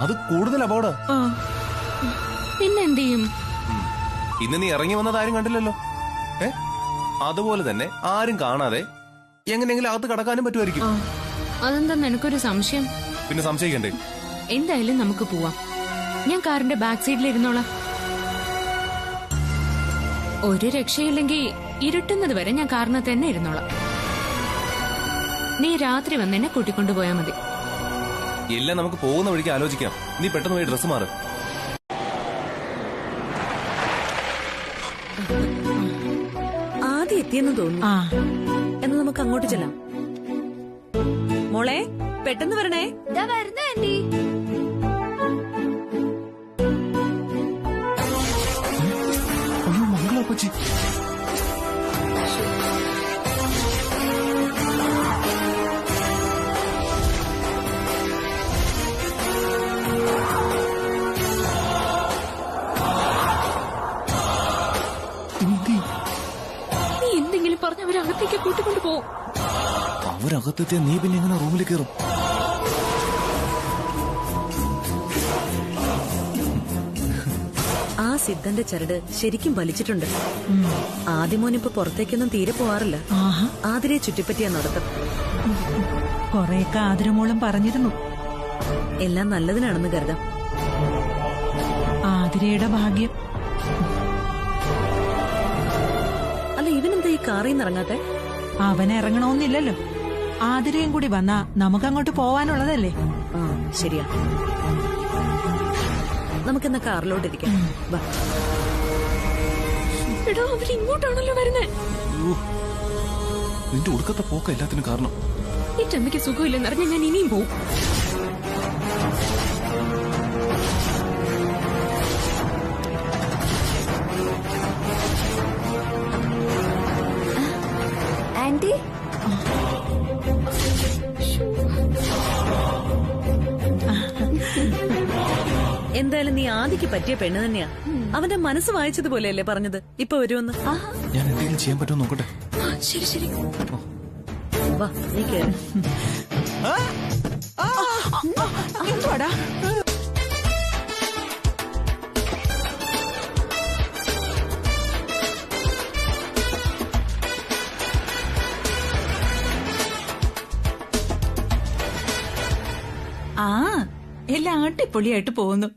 അത് കൂടുതൽ അപകടം. പിന്നെ എന്ത് ചെയ്യും? ഇന്ന് നീ ഇറങ്ങി വന്നത് ആരും കണ്ടില്ലല്ലോ. അതുപോലെ തന്നെ ആരും കാണാതെ എങ്ങനെയെങ്കിലും അകത്ത് കടക്കാനും പറ്റുമായിരിക്കും. അതെന്താ നിനക്കൊരു സംശയം? പിന്നെ സംശയിക്കണ്ടേ? എന്തായാലും നമുക്ക് പോവാം. ഞാൻ കാറിന്റെ ബാക്ക് സൈഡിൽ ഇരുന്നോളാം. ഒരു രക്ഷയില്ലെങ്കിൽ ഇരുട്ടുന്നത് വരെ ഞാൻ കാറിന് തന്നെ ഇരുന്നോളാം. നീ രാത്രി വന്ന് എന്നെ കൂട്ടിക്കൊണ്ടുപോയാൽ മതി. എല്ലാം നമുക്ക് പോകുന്ന വഴിക്ക് ആലോചിക്കാം. നീ പെട്ടെന്ന് പോയി ഡ്രസ്സ് മാറ്. ആദ്യം എത്തിയെന്ന് തോന്നുന്നു. എന്ന് നമുക്ക് അങ്ങോട്ട് ചെല്ലാം. മോളെ, പെട്ടെന്ന് വരണേ. വരുന്ന ആന്റി. മംഗളപ്പച്ചി, നീ എന്തെങ്കിലും പറഞ്ഞ് അവരകത്തേക്ക് കൂട്ടിക്കൊണ്ടു പോവും. അവരകത്തെത്തിയ നീ പിന്നെ എങ്ങനെ റൂമിൽ കയറും? ആ സിദ്ധന്റെ ചരട് ശരിക്കും വലിച്ചിട്ടുണ്ട്. ആദ്യമോനിപ്പോ പുറത്തേക്കൊന്നും തീരെ പോവാറില്ല. ആതിരയെ ചുറ്റിപ്പറ്റിയാ നടത്തം. കൊറേയൊക്കെ ആതിരമോളും പറഞ്ഞിരുന്നു. എല്ലാം നല്ലതിനാണെന്ന് കരുതാം. ആതിരയുടെ ഭാഗ്യം. അല്ല, ഇവനെന്താ ഈ കാറിൽ നിന്ന് ഇറങ്ങാത്തെ? അവനെ ഇറങ്ങണമെന്നില്ലല്ലോ. ആതിരയും കൂടി വന്നാ നമുക്കങ്ങോട്ട് പോവാനുള്ളതല്ലേ. ആ, ശരിയാ. നമുക്കെന്നാ കാറിലോട്ടിരിക്കാം. വാ. എടോ, അവരിങ്ങോട്ടാണല്ലോ വരുന്നേ. നിന്റെ ഒടുക്കത്തെ പോക്ക എല്ലാത്തിനും കാരണം. ഈ ചന്തയ്ക്ക് സുഖമില്ലെന്നറിഞ്ഞ ഞാൻ ഇനിയും പോവും. ആന്റി, എന്തായാലും നീ ആദിക്ക് പറ്റിയ പെണ്ണ് തന്നെയാ. അവന്റെ മനസ്സ് വായിച്ചതുപോലെയല്ലേ പറഞ്ഞത് ഇപ്പൊ വരുമെന്ന്. ഞാൻ എന്തെങ്കിലും ചെയ്യാൻ പറ്റുമോ നോക്കട്ടെ. ശരി ശരി, വാ, നീ കേറ്. എന്തുവാടാ? എല്ലാം അടിപൊളിയായിട്ട് പോകുന്നു.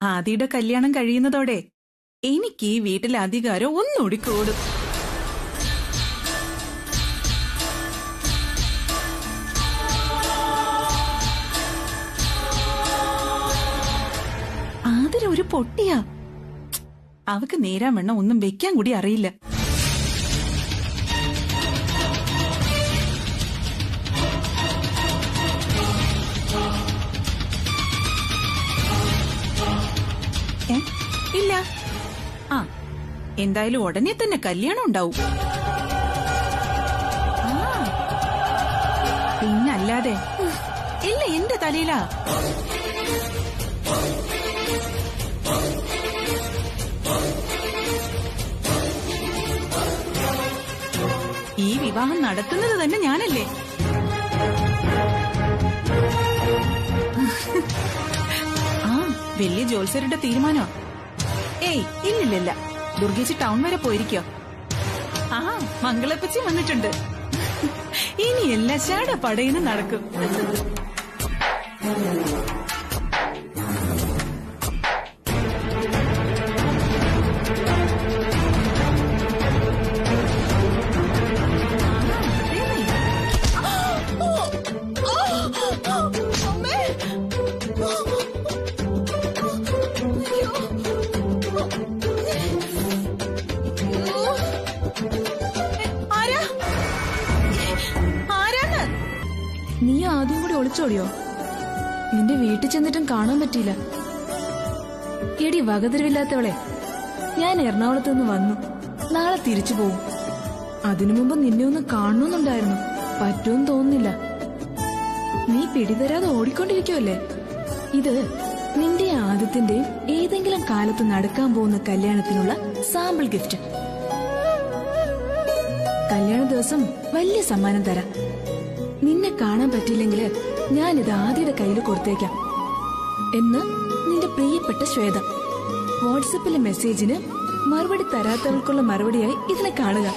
ആദിയുടെ കല്യാണം കഴിയുന്നതോടെ എനിക്ക് ഈ വീട്ടിലെ അധികാരം ഒന്നുകൂടി കൂടും. ആതിര ഒരു പൊട്ടിയാ. അവക്ക് നേരാൻ വണ്ണം ഒന്നും വെക്കാൻ കൂടി അറിയില്ല. ഇല്ല. എന്തായാലും ഉടനെ തന്നെ കല്യാണം ഉണ്ടാവും. പിന്നല്ലാതെ. ഇല്ല, എന്റെ തലയിലാ. ഈ വിവാഹം നടത്തുന്നത് തന്നെ ഞാനല്ലേ. വലിയ ജോത്സ്യരുടെ തീരുമാനോ? ഏയ്, ഇല്ലില്ല. ദുർഗേച്ചി ടൗൺ വരെ പോയിരിക്കോ? മംഗളപ്പച്ചി വന്നിട്ടുണ്ട്. ഇനി എല്ലാ ചാട പടയിനും നടക്കും. നീ ആദ്യം കൂടി ഒളിച്ചോടിയോ? നിന്റെ വീട്ടിൽ ചെന്നിട്ടും കാണാൻ പറ്റിയില്ല. എടി വകതിരിവില്ലാത്തവളെ, ഞാൻ എറണാകുളത്ത് നിന്ന് വന്നു. നാളെ തിരിച്ചു പോവും. അതിനു മുമ്പ് നിന്നെ ഒന്ന് കാണണമെന്നുണ്ടായിരുന്നു. പറ്റുമെന്ന് തോന്നുന്നില്ല. നീ പിടിതരാതെ ഓടിക്കൊണ്ടിരിക്കുവല്ലേ. ഇത് നിന്റെ ആദ്യത്തിന്റെയും ഏതെങ്കിലും കാലത്ത് നടക്കാൻ പോകുന്ന കല്യാണത്തിനുള്ള സാമ്പിൾ ഗിഫ്റ്റ്. കല്യാണ ദിവസം വലിയ സമ്മാനം തരാം. നിന്നെ കാണാൻ പറ്റില്ലെങ്കിൽ ഞാനിത് ആദ്യയുടെ കയ്യിൽ കൊടുത്തേക്കാം. എന്ന് നിന്റെ പ്രിയപ്പെട്ട ശ്വേത. വാട്സപ്പിലെ മെസ്സേജിന് മറുപടി തരാത്തവർക്കുള്ള മറുപടിയായി ഇതിനെ കാണുക.